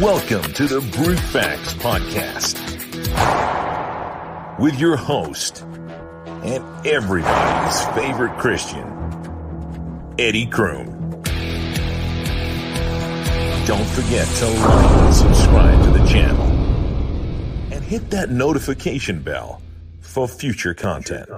Welcome to the Brute Facts Podcast with your host and everybody's favorite Christian, Eddie Kroom. Don't forget to like and subscribe to the channel and hit that notification bell for future content.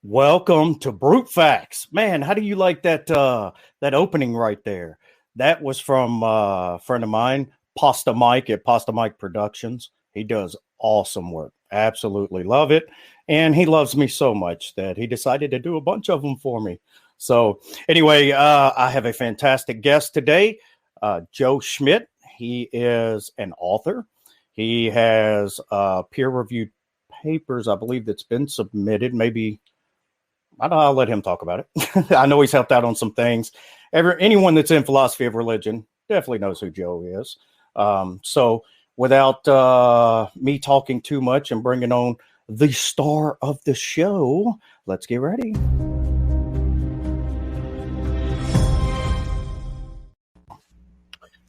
Welcome to Brute Facts. Man, how do you like that opening right there? That was from a friend of mine, Pasta Mike at Pasta Mike Productions. He does awesome work. Absolutely love it. And he loves me so much that he decided to do a bunch of them for me. So anyway, I have a fantastic guest today, Joe Schmid. He is an author. He has peer-reviewed papers, I believe, that's been submitted. Maybe, I don't know, I'll let him talk about it. I know he's helped out on some things. Anyone that's in philosophy of religion definitely knows who Joe is. So without me talking too much and bringing on the star of the show, let's get ready.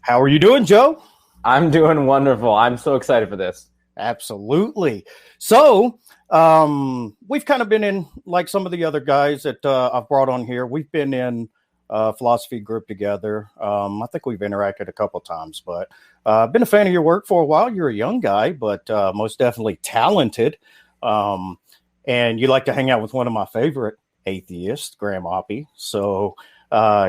How are you doing, Joe? I'm doing wonderful. I'm so excited for this. Absolutely. So we've kind of been in, like some of the other guys that I've brought on here, we've been in philosophy group together. I think we've interacted a couple times, but I've been a fan of your work for a while. You're a young guy, but most definitely talented. And you like to hang out with one of my favorite atheists, Graham Oppie. So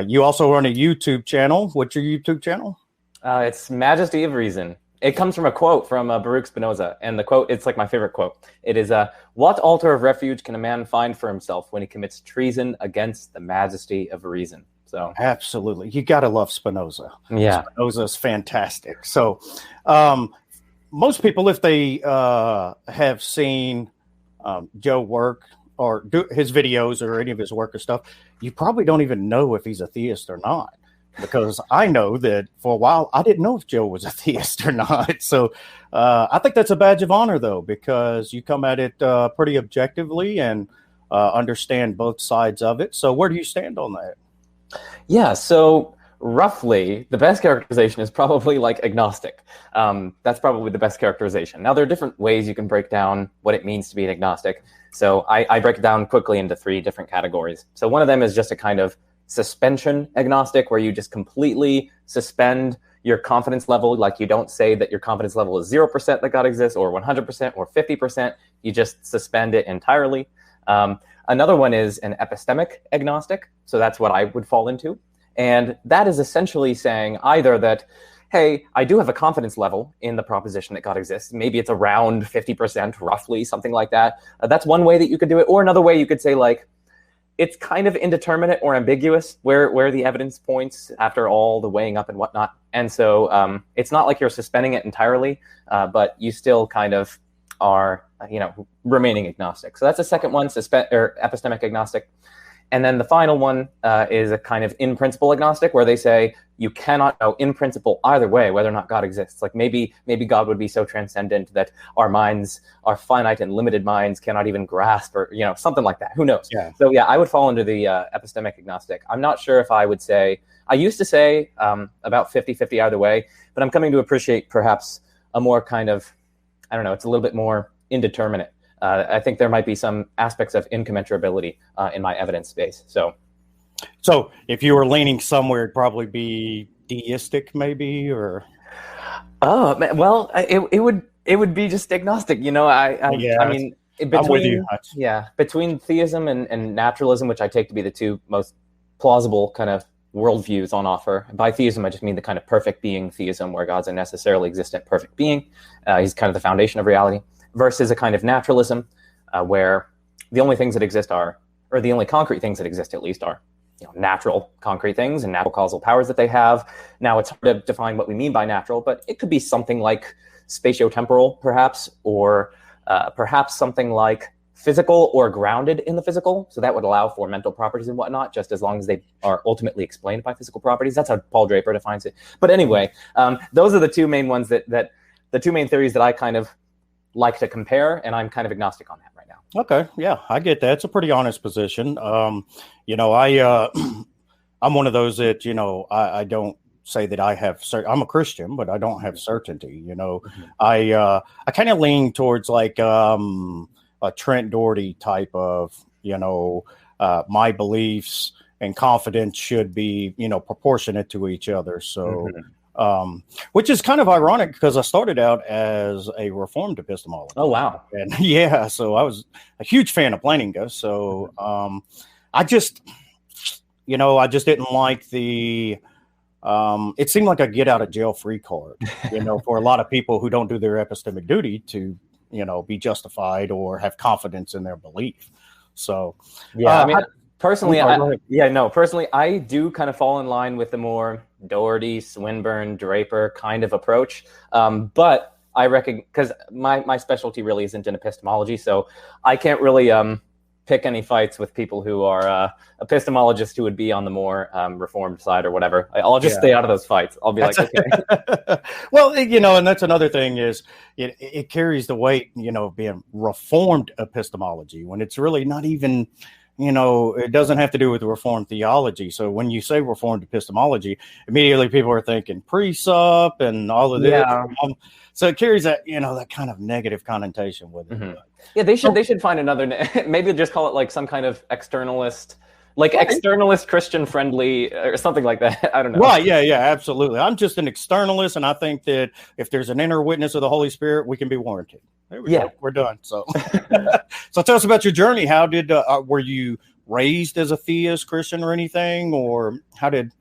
you also run a YouTube channel. What's your YouTube channel? It's Majesty of Reason. It comes from a quote from Baruch Spinoza. And the quote, it's like my favorite quote. It is, what altar of refuge can a man find for himself when he commits treason against the majesty of reason? So absolutely. You got to love Spinoza. Yeah. Spinoza's fantastic. So most people, if they have seen Joe work or do his videos or any of his work or stuff, you probably don't even know if he's a theist or not. Because I know that for a while, I didn't know if Joe was a theist or not. So I think that's a badge of honor, though, because you come at it pretty objectively and understand both sides of it. So where do you stand on that? Yeah, so roughly, the best characterization is probably like agnostic. That's probably the best characterization. Now, there are different ways you can break down what it means to be an agnostic. So I break it down quickly into three different categories. So one of them is just a kind of suspension agnostic, where you just completely suspend your confidence level. Like, you don't say that your confidence level is 0% that God exists, or 100% or 50%. You just suspend it entirely. Another one is an epistemic agnostic. So that's what I would fall into. And that is essentially saying either that, hey, I do have a confidence level in the proposition that God exists. Maybe it's around 50%, roughly, something like that. That's one way that you could do it. Or another way you could say, like, it's kind of indeterminate or ambiguous where the evidence points after all the weighing up and whatnot. And so it's not like you're suspending it entirely, but you still kind of are, remaining agnostic. So that's the second one, epistemic agnostic. And then the final one is a kind of in-principle agnostic, where they say you cannot know in principle either way whether or not God exists. Like maybe God would be so transcendent that our minds, our finite and limited minds, cannot even grasp, or something like that. Who knows? Yeah. So yeah, I would fall into the epistemic agnostic. I'm not sure if I would say, I used to say about 50-50 either way, but I'm coming to appreciate perhaps a more kind of, I don't know, it's a little bit more indeterminate. I think there might be some aspects of incommensurability in my evidence base. So if you were leaning somewhere, it'd probably be deistic, maybe, or. Oh well, it would be just agnostic. I mean, I'm with you. Between theism and naturalism, which I take to be the two most plausible kind of worldviews on offer. By theism, I just mean the kind of perfect being theism, where God's a necessarily existent perfect being. He's kind of the foundation of reality. Versus a kind of naturalism, where the only things that exist are, or the only concrete things that exist at least are, natural concrete things and natural causal powers that they have. Now, it's hard to define what we mean by natural, but it could be something like spatiotemporal, perhaps, or perhaps something like physical or grounded in the physical. So that would allow for mental properties and whatnot, just as long as they are ultimately explained by physical properties. That's how Paul Draper defines it. But anyway, those are the two main ones that the two main theories that I kind of like to compare, and I'm kind of agnostic on that right now. Okay, yeah, I get that. It's a pretty honest position. I'm one of those that I don't say that I have. I'm a Christian, but I don't have certainty. I kind of lean towards like a Trent Doherty type of, my beliefs and confidence should be, proportionate to each other. So, which is kind of ironic because I started out as a Reformed epistemologist. Oh, wow. And so I was a huge fan of Plantinga. So I just didn't like the, it seemed like a get out of jail free card, for a lot of people who don't do their epistemic duty to, be justified or have confidence in their belief. So, personally, I do kind of fall in line with the more Doherty, Swinburne, Draper kind of approach. But I reckon, because my specialty really isn't in epistemology, so I can't really pick any fights with people who are epistemologists who would be on the more Reformed side or whatever. I'll just stay out of those fights. I'll be like, okay. Well, and that's another thing is it carries the weight, being Reformed epistemology when it's really not even, it doesn't have to do with Reformed theology. So when you say Reformed epistemology, immediately people are thinking presup and all of this. Yeah. So it carries that, that kind of negative connotation with it. Mm-hmm. Yeah, they should find another maybe just call it like some kind of externalist, externalist Christian friendly or something like that. I don't know. Right, yeah, absolutely. I'm just an externalist, and I think that if there's an inner witness of the Holy Spirit, we can be warranted. There we go. We're done. So, so tell us about your journey. How did were you raised as a theist, Christian, or anything, or how did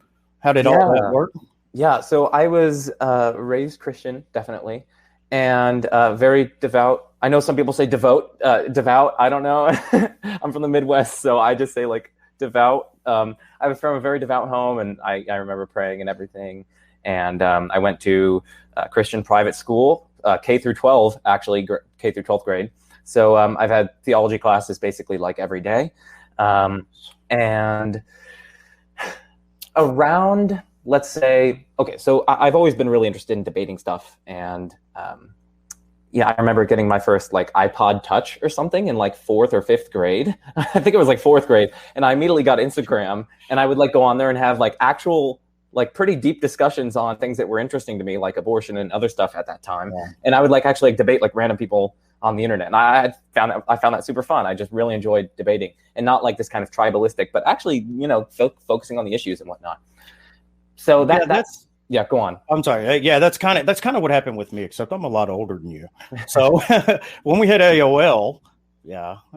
all that work? Yeah, so I was raised Christian, definitely, and very devout. I know some people say devout. I don't know. I'm from the Midwest, so I just say devout. I was from a very devout home, and I remember praying and everything. And I went to Christian private school, K through 12, actually, K through 12th grade. So I've had theology classes basically every day. And around, let's say, okay, so I've always been really interested in debating stuff. And I remember getting my first iPod Touch or something in 4th or 5th grade. I think it was 4th grade. And I immediately got Instagram, and I would go on there and have actual pretty deep discussions on things that were interesting to me, like abortion and other stuff at that time. Yeah. And I would actually debate random people on the internet. And I found that super fun. I just really enjoyed debating, and not this kind of tribalistic, but actually, focusing on the issues and whatnot. So that's go on. I'm sorry. Yeah, that's kind of what happened with me, except I'm a lot older than you. So when we had AOL,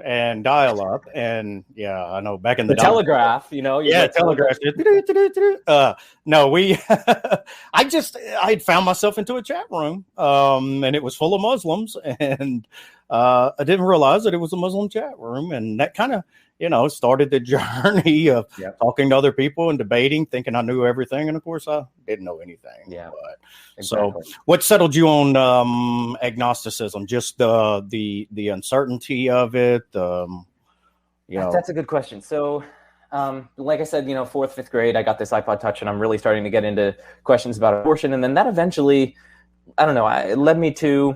and dial-up, and I know back in the telegraph, telegraph. No, I had found myself into a chat room, and it was full of Muslims, and I didn't realize that it was a Muslim chat room, and that kind of started the journey of talking to other people and debating, thinking I knew everything, and of course I didn't know anything. Yeah. But, exactly. So, what settled you on agnosticism? Just the uncertainty of it. That's a good question. So, like I said, 4th, 5th grade, I got this iPod Touch, and I'm really starting to get into questions about abortion, and then that eventually, I don't know, it led me to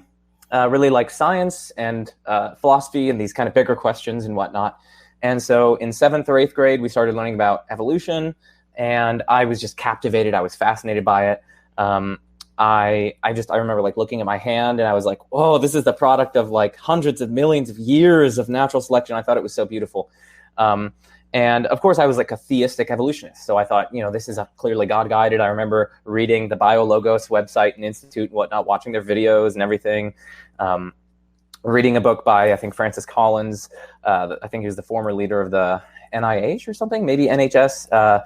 really like science and philosophy and these kind of bigger questions and whatnot. And so in 7th or 8th grade, we started learning about evolution, and I was just captivated. I was fascinated by it. I remember looking at my hand, and I was like, "Oh, this is the product of hundreds of millions of years of natural selection." I thought it was so beautiful. And of course, I was a theistic evolutionist. So I thought, this is clearly God-guided. I remember reading the BioLogos website and institute and whatnot, watching their videos and everything. Reading a book by, I think, Francis Collins. I think he was the former leader of the NIH or something, maybe NHS.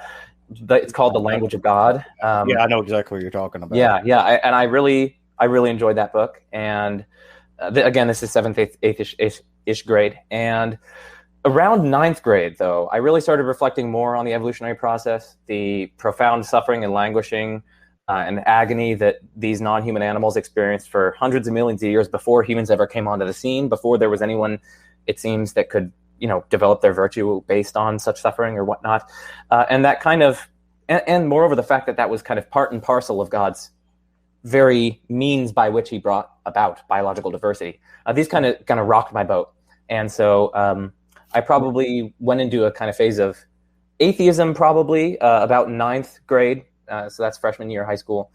It's called The Language of God. I know exactly what you're talking about. And I really enjoyed that book. And again, this is 7th, 8th-ish grade. And around 9th grade, though, I really started reflecting more on the evolutionary process, the profound suffering and languishing and agony that these non-human animals experienced for hundreds of millions of years before humans ever came onto the scene, before there was anyone, it seems, that could, develop their virtue based on such suffering or whatnot. And that kind of, and moreover, the fact that was kind of part and parcel of God's very means by which he brought about biological diversity. These kind of rocked my boat. And so I probably went into a kind of phase of atheism probably about 9th grade. So that's freshman year of high school.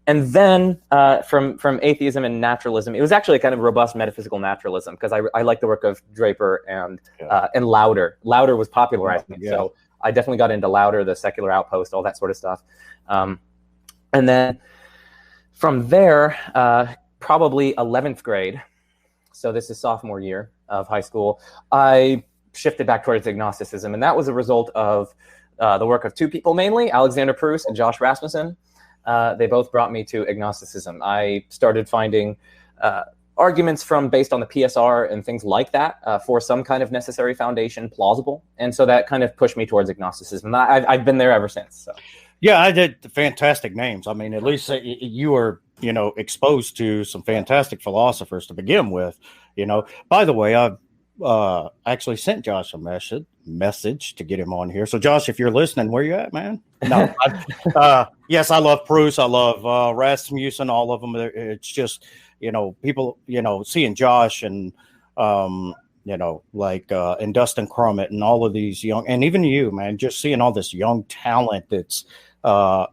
And then from atheism and naturalism, it was actually a kind of robust metaphysical naturalism, because I like the work of Draper and Lauder. Lauder was popularizing it, so I definitely got into Lauder, the Secular Outpost, all that sort of stuff. And then from there, probably 11th grade, so this is sophomore year of high school, I shifted back towards agnosticism, and that was a result of the work of two people mainly, Alexander Proust and Josh Rasmussen. They both brought me to agnosticism. I started finding arguments based on the PSR and things like that for some kind of necessary foundation plausible. And so that kind of pushed me towards agnosticism. I've been there ever since. So. Yeah, I did fantastic names. I mean, at least you were, exposed to some fantastic philosophers to begin with. By the way, I've actually sent Josh a message to get him on here. So Josh, if you're listening, where you at, man? No, yes, I love Proust. I love Rasmussen, all of them. It's just, people, seeing Josh and, and Dustin Crummett and all of these young, and even you, man, just seeing all this young talent that's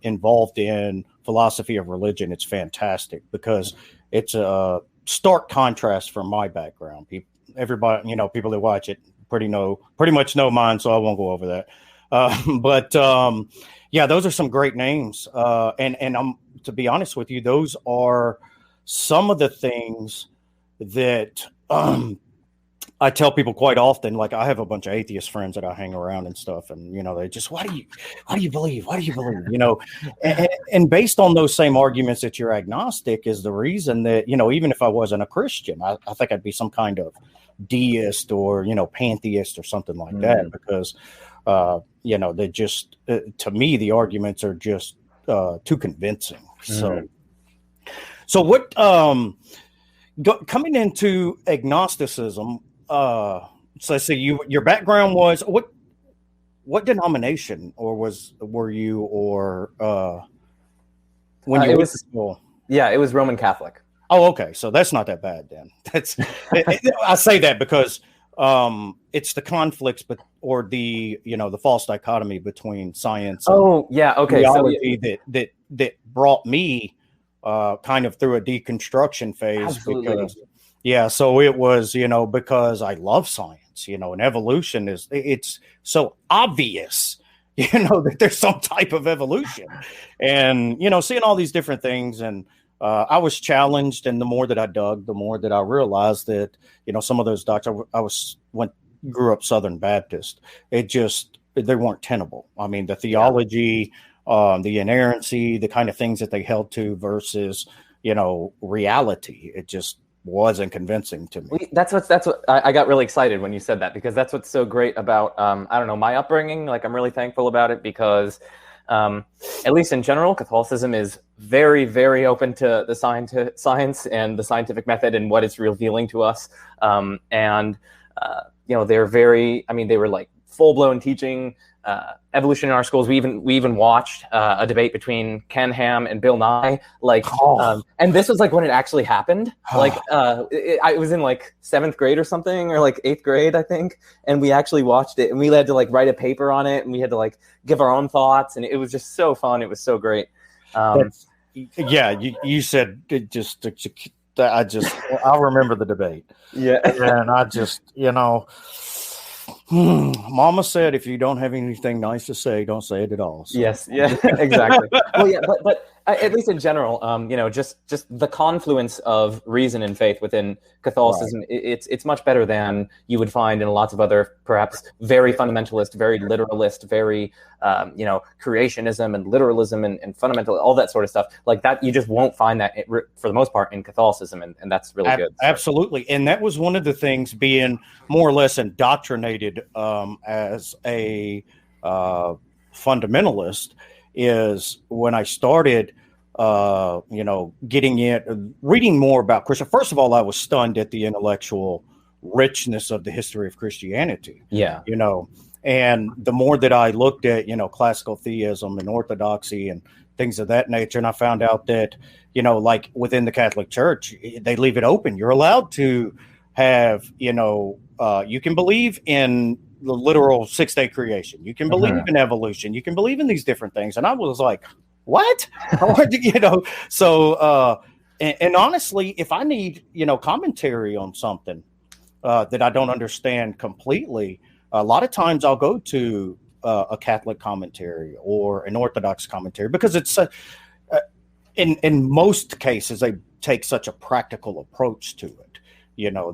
involved in philosophy of religion. It's fantastic because it's a stark contrast from my background. Everybody, people that watch it pretty much know mine, so I won't go over that. But those are some great names. And to be honest with you, those are some of the things that I tell people quite often. Like, I have a bunch of atheist friends that I hang around and stuff, and they just, why do you believe? Why do you believe? And based on those same arguments that you're agnostic is the reason that even if I wasn't a Christian, I think I'd be some kind of deist or pantheist or something like that, because they just to me the arguments are just too convincing. So what coming into agnosticism, so let's see, your background was what denomination were you when you were in school? Yeah, it was Roman Catholic. Oh, okay. So that's not that bad then. I say that because it's the conflicts, or the the false dichotomy between science. And theology that brought me kind of through a deconstruction phase. Absolutely. So it was because I love science, and evolution it's so obvious. That there's some type of evolution, and seeing all these different things, and I was challenged, and the more that I dug, the more that I realized that some of those doctrines. Grew up Southern Baptist. They weren't tenable. I mean, the theology, the inerrancy, the kind of things that they held to versus reality. It just wasn't convincing to me. That's what I got really excited when you said that, because that's what's so great about my upbringing. Like, I'm really thankful about it because at least in general, Catholicism is very, very open to the science and the scientific method and what it's revealing to us. They're very, they were like full-blown teaching evolution in our schools. We even watched a debate between Ken Ham and Bill Nye, and this was like when it actually happened. I was in like 7th grade or something, or like 8th grade, I think, and we actually watched it, and we had to like write a paper on it, and we had to like give our own thoughts, and it was just so fun. It was so great. You said it just. I remember the debate. Yeah, and I just Mama said, if you don't have anything nice to say, don't say it at all. So. Yes, yeah, exactly. Well, yeah, but at least in general, just the confluence of reason and faith within Catholicism, right. It's much better than you would find in lots of other, perhaps very fundamentalist, very literalist, very creationism and literalism and fundamental, all that sort of stuff like that. You just won't find that for the most part in Catholicism, and that's really good. So. Absolutely, and that was one of the things, being more or less indoctrinated as a fundamentalist, is when I started reading more about Christian. First of all, I was stunned at the intellectual richness of the history of Christianity. Yeah. And the more that I looked at, classical theism and orthodoxy and things of that nature, and I found out that, like within the Catholic Church, they leave it open. You're allowed to have, you can believe in the literal 6-day creation. You can believe in evolution. You can believe in these different things. And I was like, what? So and honestly, if I need commentary on something that I don't understand completely, a lot of times I'll go to a Catholic commentary or an Orthodox commentary, because it's in most cases they take such a practical approach to it.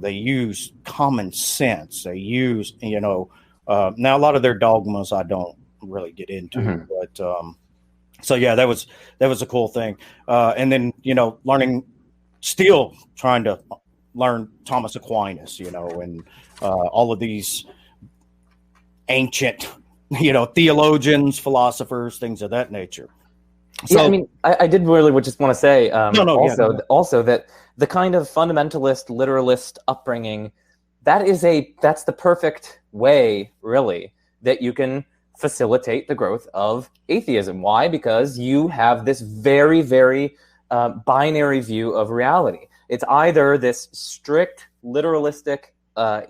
They use common sense. They use now a lot of their dogmas I don't really get into, but so yeah, that was a cool thing. And then still trying to learn Thomas Aquinas, and all of these ancient, theologians, philosophers, things of that nature. So, yeah, I mean, I did really just want to say also that the kind of fundamentalist, literalist upbringing, that's the perfect way, really, that you can facilitate the growth of atheism. Why? Because you have this very, very binary view of reality. It's either this strict, literalistic,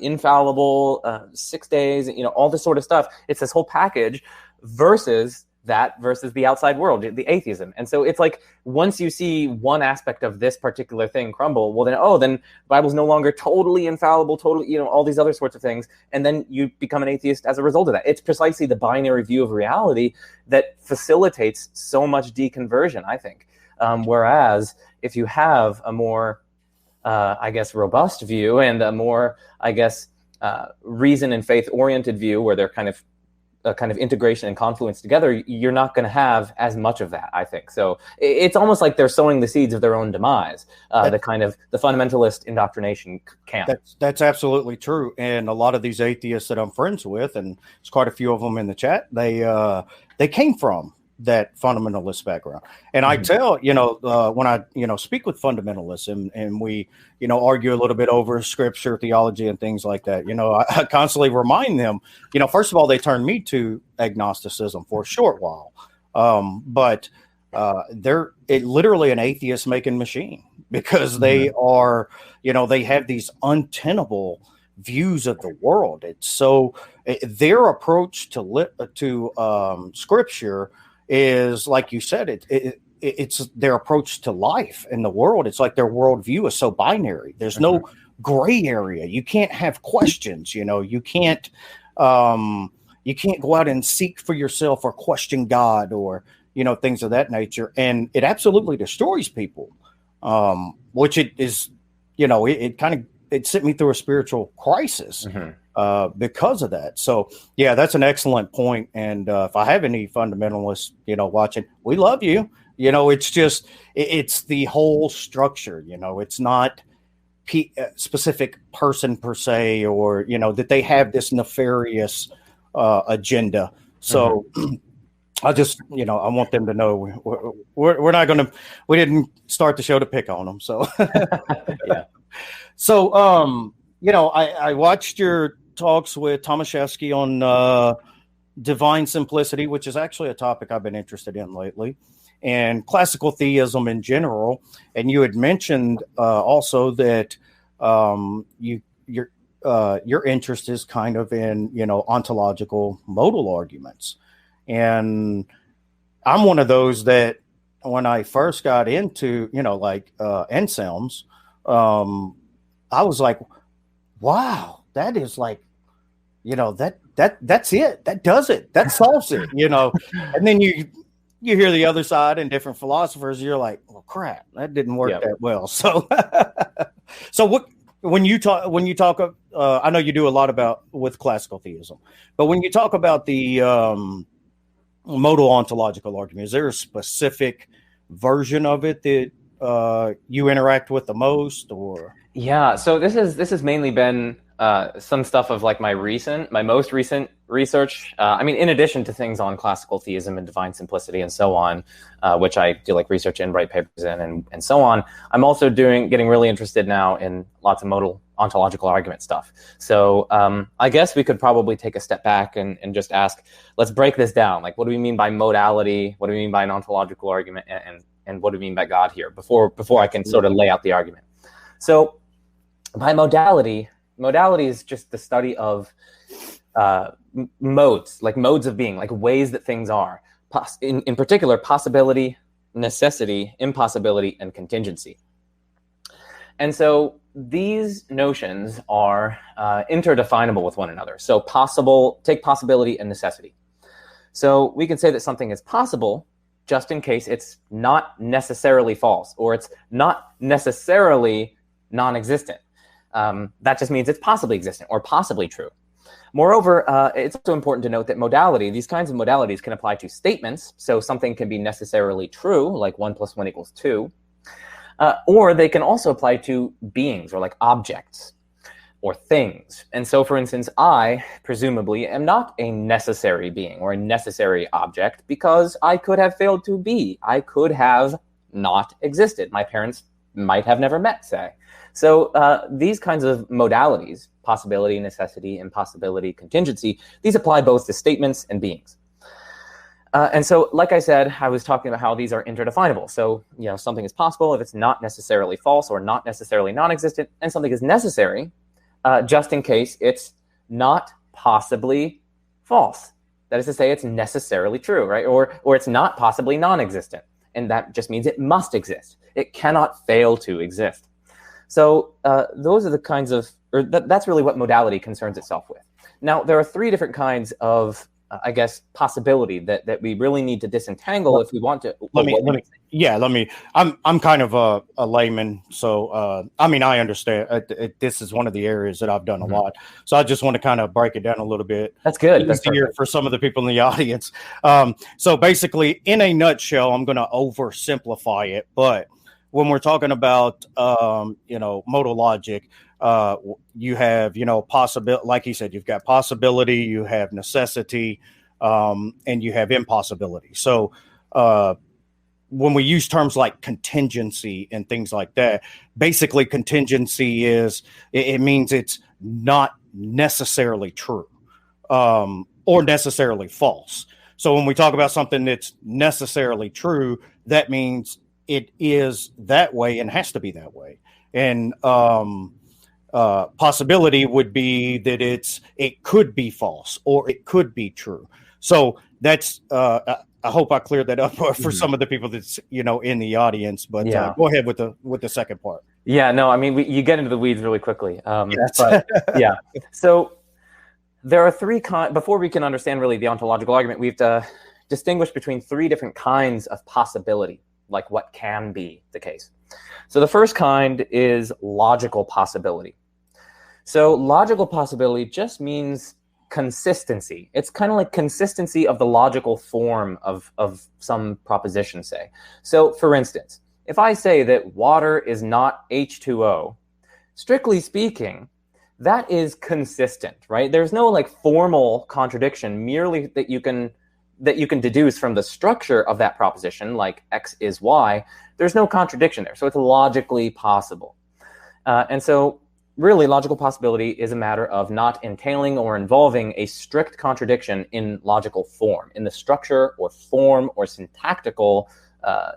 infallible, 6 days, all this sort of stuff. It's this whole package versus the outside world, the atheism. And so it's like, once you see one aspect of this particular thing crumble, well then the Bible's no longer totally infallible, totally, all these other sorts of things. And then you become an atheist as a result of that. It's precisely the binary view of reality that facilitates so much deconversion, I think. Whereas if you have a more, robust view and a more, reason and faith oriented view, where they're kind of integration and confluence together, you're not going to have as much of that, I think. So it's almost like they're sowing the seeds of their own demise, the fundamentalist indoctrination camp. That's absolutely true. And a lot of these atheists that I'm friends with, and there's quite a few of them in the chat, they came from that fundamentalist background. And I tell, when I, speak with fundamentalists and we, argue a little bit over scripture, theology, and things like that, I constantly remind them, first of all, they turned me to agnosticism for a short while. But they're literally an atheist making machine, because they are, they have these untenable views of the world. It's so their approach to scripture is, like you said, it's their approach to life and the world. It's like their worldview is so binary. There's no gray area. You can't have questions. You can't go out and seek for yourself or question God or things of that nature. And it absolutely destroys people. Which it is. It sent me through a spiritual crisis. Because of that. So yeah, that's an excellent point. And if I have any fundamentalists, watching, we love you. It's just, it's the whole structure. It's not specific person per se, or, that they have this nefarious agenda. So I just, I want them to know we're not going to, we didn't start the show to pick on them. So, yeah. So, I watched your talks with Tomaszewski on divine simplicity, which is actually a topic I've been interested in lately, and classical theism in general. And you had mentioned also that your interest is kind of in ontological modal arguments, and I'm one of those that when I first got into Anselm's, I was like, wow, that is like, that's it. That does it. That solves it, And then you hear the other side and different philosophers, you're like, well, crap, that didn't work that well. So, when you talk, I know you do a lot with classical theism, but when you talk about the modal ontological argument, is there a specific version of it that you interact with the most, or? Yeah, so this has mainly been some stuff of like my most recent research. In addition to things on classical theism and divine simplicity and so on, which I do like research in, write papers in, and so on. I'm also getting really interested now in lots of modal ontological argument stuff. So I guess we could probably take a step back and just ask, let's break this down. Like, what do we mean by modality? What do we mean by an ontological argument? And what do we mean by God here? Before I can sort of lay out the argument. So by modality is just the study of modes, like modes of being, like ways that things are. in particular, possibility, necessity, impossibility, and contingency. And so these notions are interdefinable with one another. So take possibility and necessity. So we can say that something is possible just in case it's not necessarily false, or it's not necessarily non-existent. That just means it's possibly existent or possibly true. Moreover, it's also important to note that these kinds of modalities can apply to statements. So something can be necessarily true, like 1 + 1 = 2. Or they can also apply to beings, or like objects or things. And so, for instance, I presumably am not a necessary being or a necessary object because I could have failed to be. I could have not existed. My parents might have never met, say. So these kinds of modalities, possibility, necessity, impossibility, contingency, these apply both to statements and beings. And so, like I said, I was talking about how these are interdefinable. So, something is possible if it's not necessarily false or not necessarily non-existent, and something is necessary just in case it's not possibly false. That is to say, it's necessarily true, right? Or it's not possibly non-existent, and that just means it must exist. It cannot fail to exist. So those are the kinds of, that's really what modality concerns itself with. Now, there are 3 different kinds of possibility that we really need to disentangle if we want to. I'm kind of a layman, so I understand. This is one of the areas that I've done a lot, so I just want to kind of break it down a little bit. That's good. That's easier for some of the people in the audience. So basically, in a nutshell, I'm going to oversimplify it, but when we're talking about modal logic, you have possibility, like he said, you've got possibility, you have necessity, and you have impossibility. So when we use terms like contingency and things like that, basically contingency it means it's not necessarily true or necessarily false. So when we talk about something that's necessarily true, that means it is that way and has to be that way. And possibility would be that it could be false or it could be true. So that's I hope I cleared that up for some of the people that's in the audience. But go ahead with the second part. Yeah, no, I mean you get into the weeds really quickly. But yeah, so there are 3 before we can understand really the ontological argument, we have to distinguish between 3 different kinds of possibility, like what can be the case. So the first kind is logical possibility. So logical possibility just means consistency. It's kind of like consistency of the logical form of some proposition, say. So for instance, if I say that water is not H2O, strictly speaking, that is consistent, right? There's no like formal contradiction, merely that you can deduce from the structure of that proposition, like X is Y. There's no contradiction there. So it's logically possible. And so really, logical possibility is a matter of not entailing or involving a strict contradiction in logical form, in the structure or form or syntactical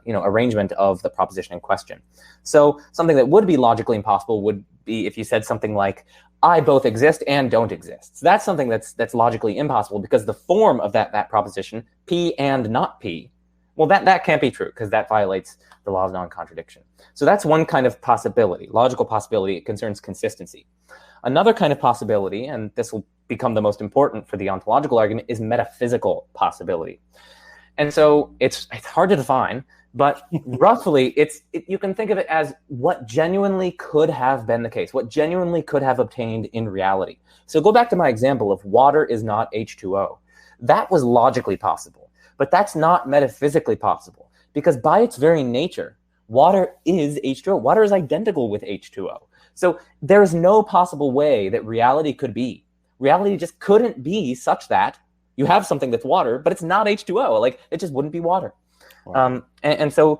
arrangement of the proposition in question. So something that would be logically impossible would be if you said something like, I both exist and don't exist. So that's something that's logically impossible because the form of that proposition, P and not P, well, that can't be true because that violates the law of non-contradiction. So that's one kind of possibility, logical possibility. It concerns consistency. Another kind of possibility, and this will become the most important for the ontological argument, is metaphysical possibility. And so it's hard to define, but roughly you can think of it as what genuinely could have been the case, what genuinely could have obtained in reality. So go back to my example of water is not H2O. That was logically possible, but that's not metaphysically possible because by its very nature, water is H2O. Water is identical with H2O. So there's no possible way that reality could be. Reality just couldn't be such that you have something that's water, but it's not H2O. Like, it just wouldn't be water. Wow. And so,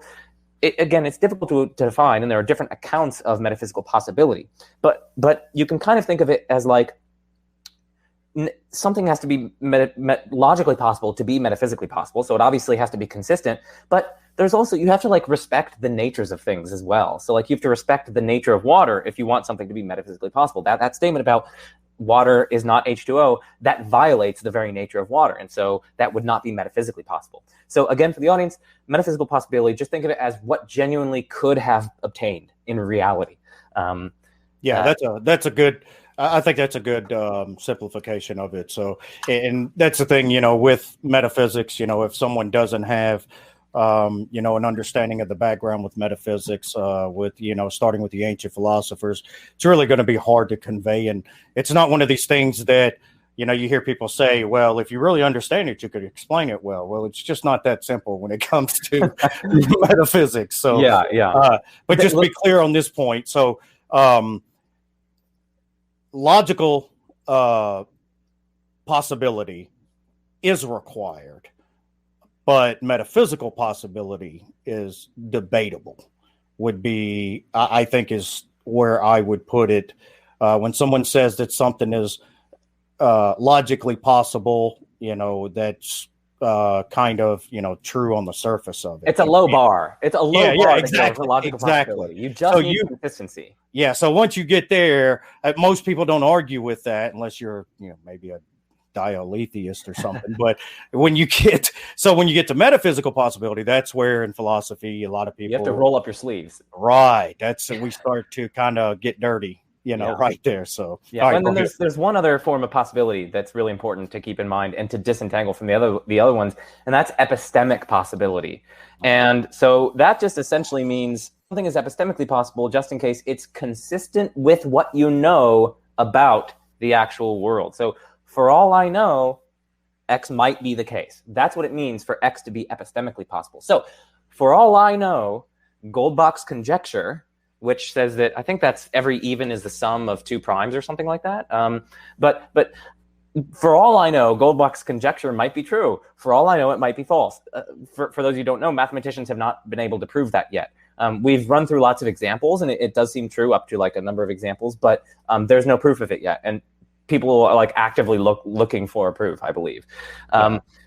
it's difficult to define, and there are different accounts of metaphysical possibility. But you can kind of think of it as like something has to be logically possible to be metaphysically possible. So it obviously has to be consistent. But there's also, you have to like respect the natures of things as well. So like you have to respect the nature of water if you want something to be metaphysically possible. That statement about water is not H2O, that violates the very nature of water. And so that would not be metaphysically possible. So again, for the audience, metaphysical possibility, just think of it as what genuinely could have obtained in reality. That's a good, I think that's a good simplification of it. So, and that's the thing, with metaphysics, if someone doesn't have, an understanding of the background with metaphysics, with, starting with the ancient philosophers, it's really going to be hard to convey. And it's not one of these things that, you hear people say, well, if you really understand it, you could explain it well. Well, it's just not that simple when it comes to metaphysics. So, but just be clear on this point. So, logical possibility is required, but metaphysical possibility is debatable, would be, I think, is where I would put it. When someone says that something is logically possible, that's kind of, true on the surface of it. It's a low bar. It's a low bar exactly, for logical possibility. You just need consistency. Yeah, so once you get there, most people don't argue with that unless you're, maybe a dialetheist or something. But when you get to metaphysical possibility, that's where in philosophy a lot of people, you have to roll up your sleeves. Right. That's we start to kind of get dirty, right there. So and then there's one other form of possibility that's really important to keep in mind and to disentangle from the other ones, and that's epistemic possibility. And so that just essentially means something is epistemically possible just in case it's consistent with what you know about the actual world. So for all I know, X might be the case. That's what it means for X to be epistemically possible. So for all I know, Goldbach's conjecture, which says that, I think that's every even is the sum of two primes or something like that. But for all I know, Goldbach's conjecture might be true. For all I know, it might be false. For those who don't know, mathematicians have not been able to prove that yet. We've run through lots of examples, and it does seem true up to like a number of examples, but there's no proof of it yet. And people are like actively looking for a proof, I believe.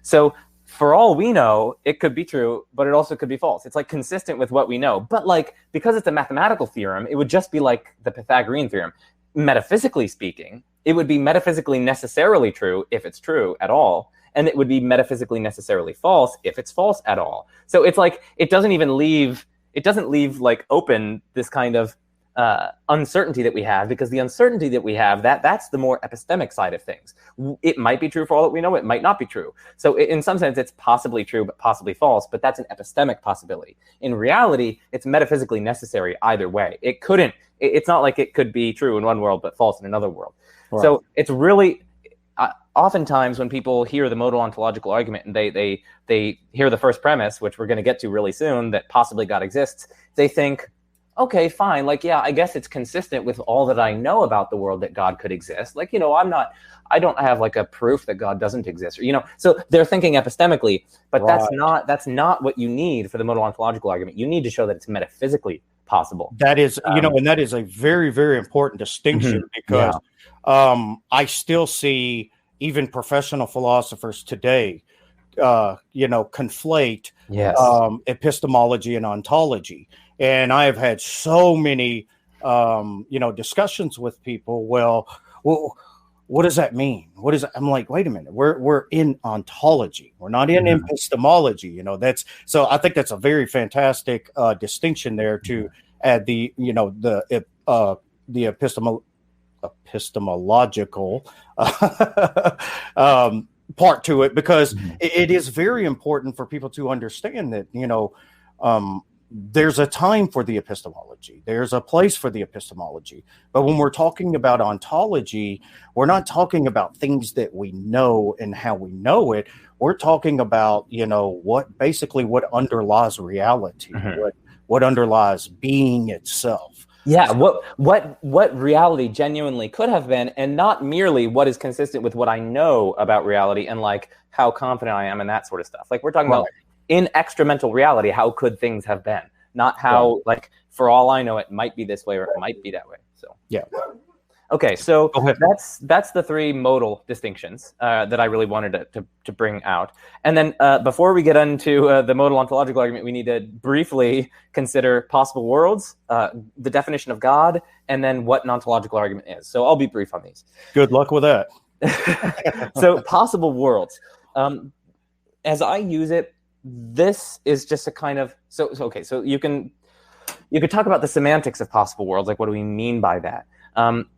So for all we know, it could be true, but it also could be false. It's like consistent with what we know. But like, because it's a mathematical theorem, it would just be like the Pythagorean theorem. Metaphysically speaking, it would be metaphysically necessarily true if it's true at all. And it would be metaphysically necessarily false if it's false at all. So it's like, it doesn't leave like open this kind of uncertainty that we have, because the uncertainty that we have, that's the more epistemic side of things. It might be true for all that we know. It might not be true. So in some sense, it's possibly true, but possibly false. But that's an epistemic possibility. In reality, it's metaphysically necessary either way. It's not like it could be true in one world, but false in another world. Right. So it's really, oftentimes when people hear the modal ontological argument and they hear the first premise, which we're going to get to really soon, that possibly God exists, they think, okay, fine. Like, yeah, I guess it's consistent with all that I know about the world that God could exist. Like, I don't have like a proof that God doesn't exist, or, so they're thinking epistemically, but right. That's not what you need for the modal ontological argument. You need to show that it's metaphysically possible. That is, and that is a very, very important distinction because I still see even professional philosophers today, conflate epistemology and ontology. And I have had so many, discussions with people. Well, what does that mean? I'm like, wait a minute, we're in ontology. We're not in epistemology. So I think that's a very fantastic distinction there to add the epistemological part to it, because it is very important for people to understand that, there's a time for the epistemology. There's a place for the epistemology. But when we're talking about ontology, we're not talking about things that we know and how we know it. We're talking about, what underlies reality, what underlies being itself. Yeah, what reality genuinely could have been, and not merely what is consistent with what I know about reality and like how confident I am and that sort of stuff. Like, we're talking about in extramental reality, how could things have been? Not how, like, for all I know, it might be this way or it might be that way. So Okay, so Go ahead. that's the three modal distinctions that I really wanted to bring out. And then before we get into the modal ontological argument, we need to briefly consider possible worlds, the definition of God, and then what an ontological argument is. So I'll be brief on these. Good luck with that. So possible worlds. As I use it, this is just a kind of okay. So you could talk about the semantics of possible worlds, like what do we mean by that?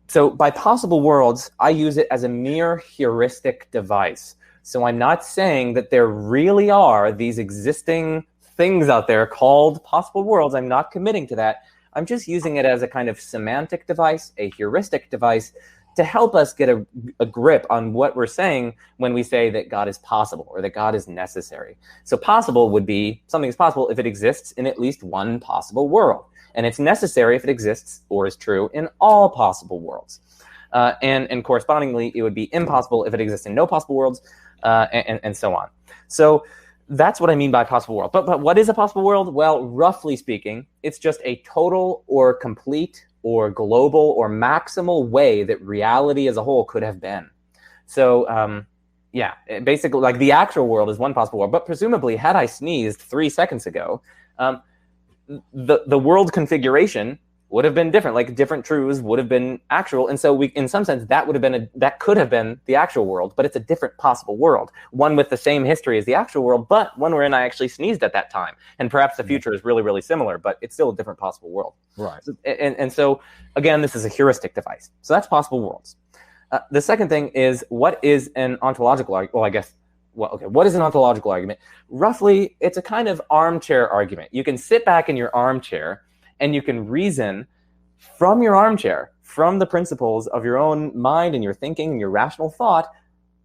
So by possible worlds, I use it as a mere heuristic device. So I'm not saying that there really are these existing things out there called possible worlds. I'm not committing to that. I'm just using it as a kind of semantic device, a heuristic device, to help us get a grip on what we're saying when we say that God is possible or that God is necessary. So possible would be something is possible if it exists in at least one possible world. And it's necessary if it exists or is true in all possible worlds. And correspondingly, it would be impossible if it exists in no possible worlds, and so on. So that's what I mean by possible world. But what is a possible world? Well, roughly speaking, it's just a total or complete or global or maximal way that reality as a whole could have been. So, basically, like the actual world is one possible world. But presumably, had I sneezed 3 seconds ago, the world configuration would have been different. Like different truths would have been actual, and so in some sense, that could have been the actual world. But it's a different possible world, one with the same history as the actual world, but one wherein I actually sneezed at that time. And perhaps the future is really, really similar, but it's still a different possible world. Right. And so again, this is a heuristic device. So that's possible worlds. The second thing is, what is an ontological argument? Well, I guess. Well, okay, what is an ontological argument? Roughly, it's a kind of armchair argument. You can sit back in your armchair and you can reason from your armchair, from the principles of your own mind and your thinking and your rational thought,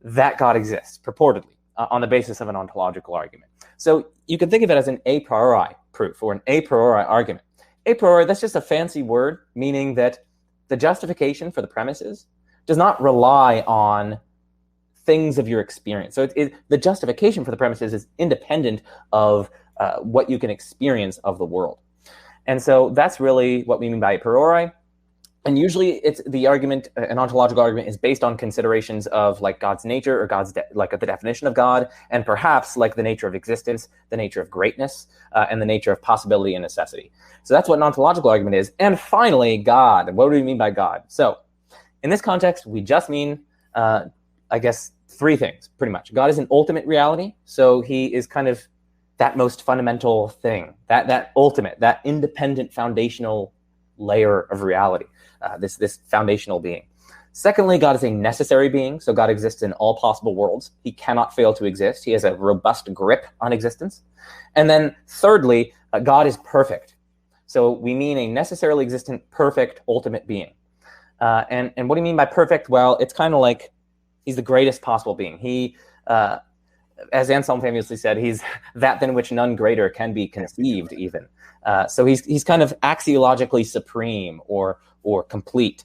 that God exists, purportedly, on the basis of an ontological argument. So you can think of it as an a priori proof or an a priori argument. A priori, that's just a fancy word, meaning that the justification for the premises does not rely on things of your experience. So the justification for the premises is independent of what you can experience of the world. And so that's really what we mean by a priori. And usually it's the argument, an ontological argument is based on considerations of like God's nature or God's like the definition of God, and perhaps like the nature of existence, the nature of greatness, and the nature of possibility and necessity. So that's what an ontological argument is. And finally, God. What do we mean by God? So in this context, we just mean, I guess, three things, pretty much. God is an ultimate reality, so he is kind of that most fundamental thing, that ultimate, that independent foundational layer of reality, this foundational being. Secondly, God is a necessary being, so God exists in all possible worlds. He cannot fail to exist. He has a robust grip on existence. And then thirdly, God is perfect. So we mean a necessarily existent, perfect, ultimate being. And what do you mean by perfect? Well, it's kind of like he's the greatest possible being. He, as Anselm famously said, he's that than which none greater can be conceived even. So he's kind of axiologically supreme or complete.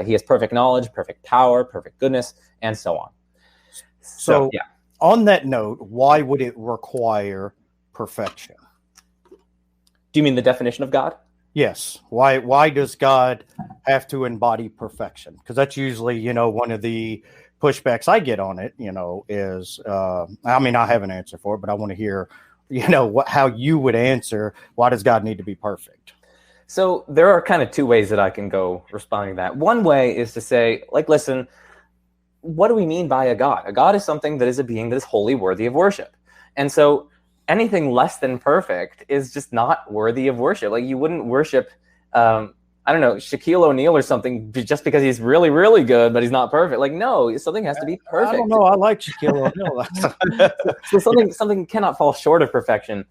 He has perfect knowledge, perfect power, perfect goodness, and so on. So yeah. On that note, why would it require perfection? Do you mean the definition of God? Yes. Why does God have to embody perfection? Because that's usually, one of the pushbacks I get on it, is, I have an answer for it, but I want to hear, how you would answer, why does God need to be perfect? So there are kind of two ways that I can go responding to that. One way is to say, listen, what do we mean by a God? A God is something that is a being that is wholly worthy of worship. And so anything less than perfect is just not worthy of worship. Like you wouldn't worship, Shaquille O'Neal or something just because he's really, really good, but he's not perfect. Like, no, something has to be perfect. I don't know. I like Shaquille O'Neal. So something cannot fall short of perfection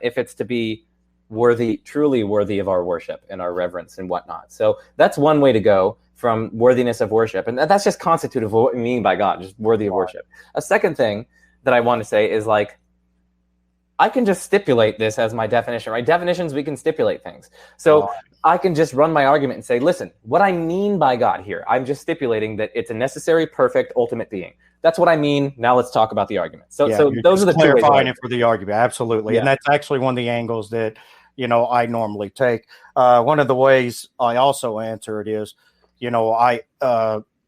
if it's to be worthy, truly worthy of our worship and our reverence and whatnot. So that's one way to go from worthiness of worship. And that's just constitutive of what we mean by God, just worthy of worship. A second thing that I want to say is I can just stipulate this as my definition, right? Definitions, we can stipulate things. So I can just run my argument and say, listen, what I mean by God here, I'm just stipulating that it's a necessary, perfect, ultimate being. That's what I mean. Now let's talk about the argument. So those are the two ways. Clarifying it for the argument. Absolutely. Yeah. And that's actually one of the angles that, I normally take. One of the ways I also answer it is, I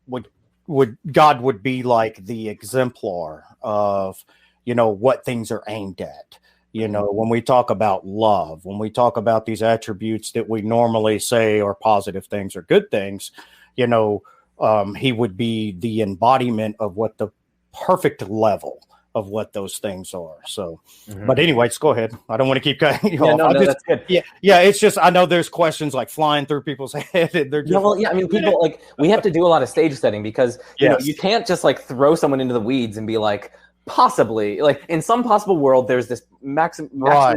would God would be like the exemplar of, what things are aimed at. When we talk about love, when we talk about these attributes that we normally say are positive things or good things, he would be the embodiment of what the perfect level of what those things are. So, but anyways, go ahead. I don't want to keep cutting you off. No, that's good. Yeah. It's just, I know there's questions like flying through people's head. And they're just, I mean, people we have to do a lot of stage setting because, you can't just throw someone into the weeds and be like, possibly, in some possible world, there's this maximum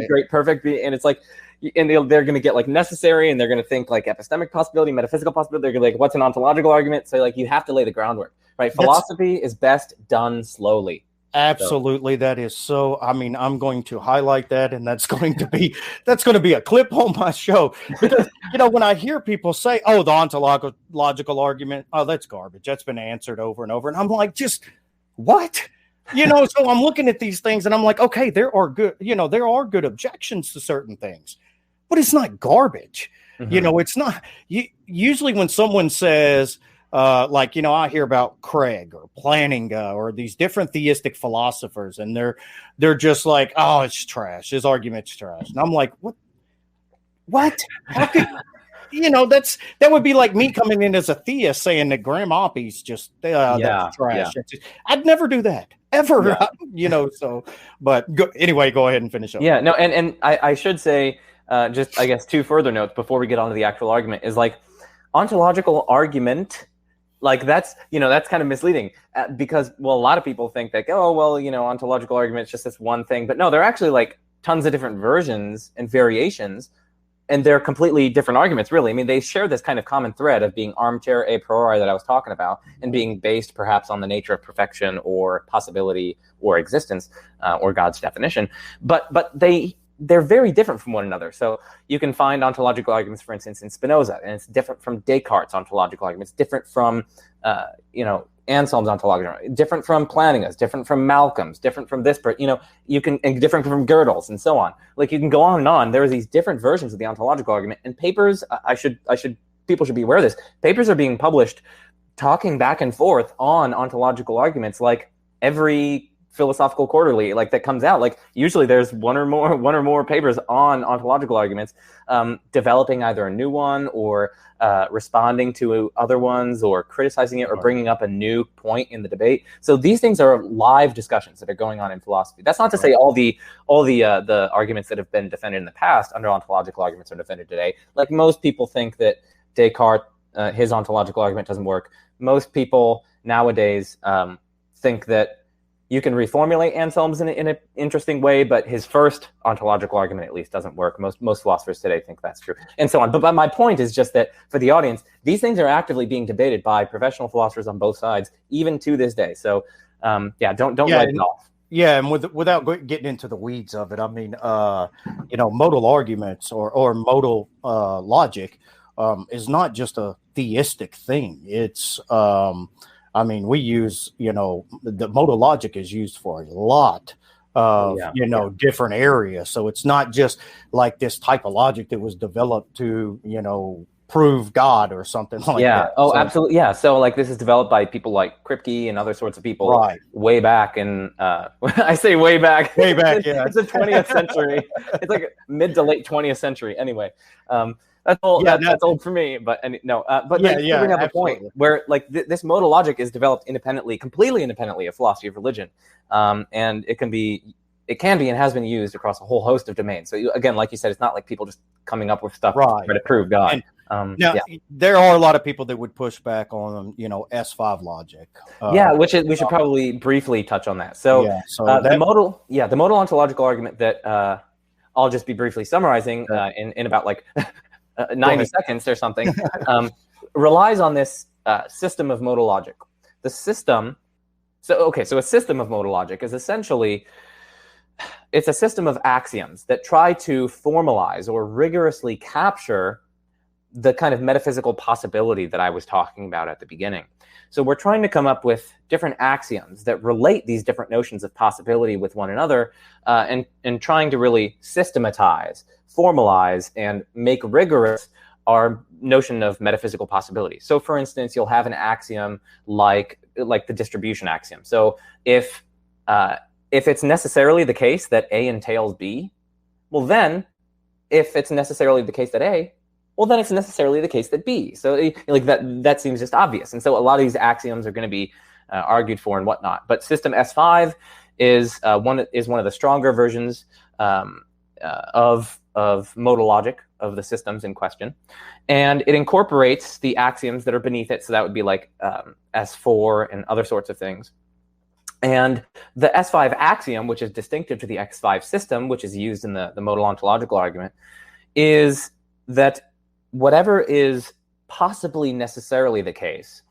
great perfect, and it's and they're going to get necessary, and they're going to think epistemic possibility, metaphysical possibility. They're going to what's an ontological argument? So you have to lay the groundwork, right? Philosophy is best done slowly. Absolutely. So. That is so, I'm going to highlight that, and that's going to be a clip on my show, because, when I hear people say, oh, the ontological argument, oh, that's garbage. That's been answered over and over. And I'm like, just what? So I'm looking at these things and I'm like, okay, there are good objections to certain things, but it's not garbage. It's not. Usually when someone says, I hear about Craig or Plantinga or these different theistic philosophers, and they're just like, oh, it's trash. His argument's trash. And I'm like, what? How could, that would be like me coming in as a theist saying that Graham Oppy's just that's trash. Yeah. I'd never do that ever. Yeah. So, but anyway, go ahead and finish up. Yeah, no, and I should say just I guess two further notes before we get on to the actual argument is ontological argument. That's kind of misleading because a lot of people think that ontological argument is just this one thing, but no, there are actually tons of different versions and variations. And they're completely different arguments, really. I mean, they share this kind of common thread of being armchair a priori that I was talking about, and being based perhaps on the nature of perfection or possibility or existence or God's definition. But they're very different from one another. So you can find ontological arguments, for instance, in Spinoza, and it's different from Descartes' ontological arguments, different from Anselm's ontological, different from Plantinga's, different from Malcolm's, different from this, and different from Gödel's, and so on. You can go on and on. There are these different versions of the ontological argument, and papers. People should be aware of this. Papers are being published, talking back and forth on ontological arguments, every philosophical quarterly that comes out. Usually there's one or more papers on ontological arguments, developing either a new one or responding to other ones or criticizing it or bringing up a new point in the debate. So these things are live discussions that are going on in philosophy. That's not to say all the arguments that have been defended in the past under ontological arguments are defended today. Most people think that Descartes, his ontological argument doesn't work. Most people nowadays think that you can reformulate Anselm's in an interesting way, but his first ontological argument at least doesn't work. Most philosophers today think that's true, and so on. But my point is just that for the audience, these things are actively being debated by professional philosophers on both sides, even to this day. So, don't write it off. Yeah, and without getting into the weeds of it, modal arguments or modal logic is not just a theistic thing. It's we use, the modal logic is used for a lot of, different areas. So it's not just this type of logic that was developed to, prove God or something like that. Yeah. Oh, absolutely. Yeah. So this is developed by people like Kripke and other sorts of people way back in, I say way back. Yeah. It's the 20th century. It's mid to late 20th century. Anyway, that's old. Yeah, that's old for me. But bring up a point where this modal logic is developed completely independently of philosophy of religion, and it can be and has been used across a whole host of domains. So again, like you said, it's not like people just coming up with stuff to prove God. There are a lot of people that would push back on S5 logic. We should probably briefly touch on that. So, the modal ontological argument that I'll just be briefly summarizing in about 90 seconds or something, relies on this system of modal logic. The system, so a system of modal logic is essentially, it's a system of axioms that try to formalize or rigorously capture the kind of metaphysical possibility that I was talking about at the beginning. So we're trying to come up with different axioms that relate these different notions of possibility with one another, and trying to really systematize, formalize, and make rigorous our notion of metaphysical possibility. So, for instance, you'll have an axiom like the distribution axiom. So, if it's necessarily the case that A entails B, well, then if it's necessarily the case that A, well, then it's necessarily the case that B. So, like that seems just obvious. And so, a lot of these axioms are going to be argued for and whatnot. But system S5 is one of the stronger versions of modal logic of the systems in question, and it incorporates the axioms that are beneath it. So that would be like S4 and other sorts of things. And the S5 axiom, which is distinctive to the X5 system, which is used in the modal ontological argument, is that whatever is possibly necessarily the case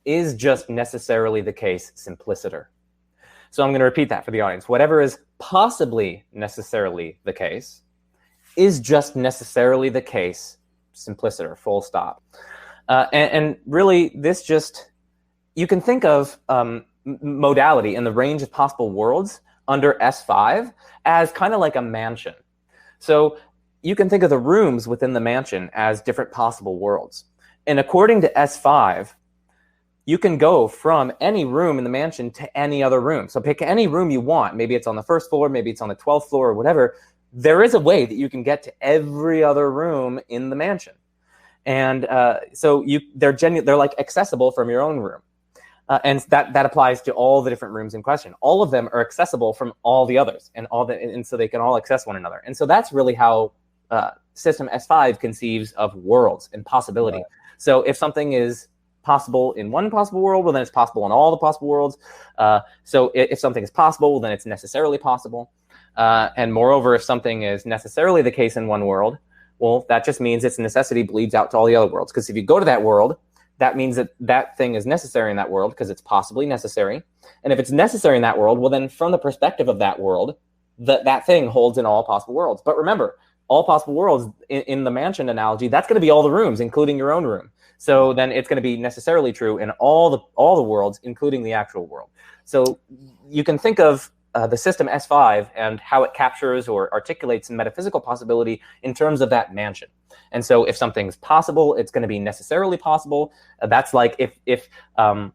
is just necessarily the case simpliciter. So I'm going to repeat that for the audience. Whatever is possibly necessarily the case is just necessarily the case simpliciter, full stop. And really, this just, you can think of modality in the range of possible worlds under S5 as kind of like a mansion. So you can think of the rooms within the mansion as different possible worlds. And according to S5, you can go from any room in the mansion to any other room. So pick any room you want. Maybe it's on the first floor, maybe it's on the 12th floor or whatever. There is a way that you can get to every other room in the mansion. And so they're like accessible from your own room. And that applies to all the different rooms in question. All of them are accessible from all the others, and so they can all access one another. And so that's really how system S5 conceives of worlds and possibility. Right. So if something is possible in one possible world, well, then it's possible in all the possible worlds. So if something is possible, well, then it's necessarily possible. And moreover, if something is necessarily the case in one world, well, that just means its necessity bleeds out to all the other worlds. Because if you go to that world, that means that thing is necessary in that world because it's possibly necessary. And if it's necessary in that world, well, then from the perspective of that world, that thing holds in all possible worlds. But remember, all possible worlds in the mansion analogy, that's going to be all the rooms, including your own room. So then it's going to be necessarily true in all the worlds, including the actual world. So you can think of the system S5 and how it captures or articulates metaphysical possibility in terms of that mansion. And so if something's possible, it's going to be necessarily possible. That's like if there's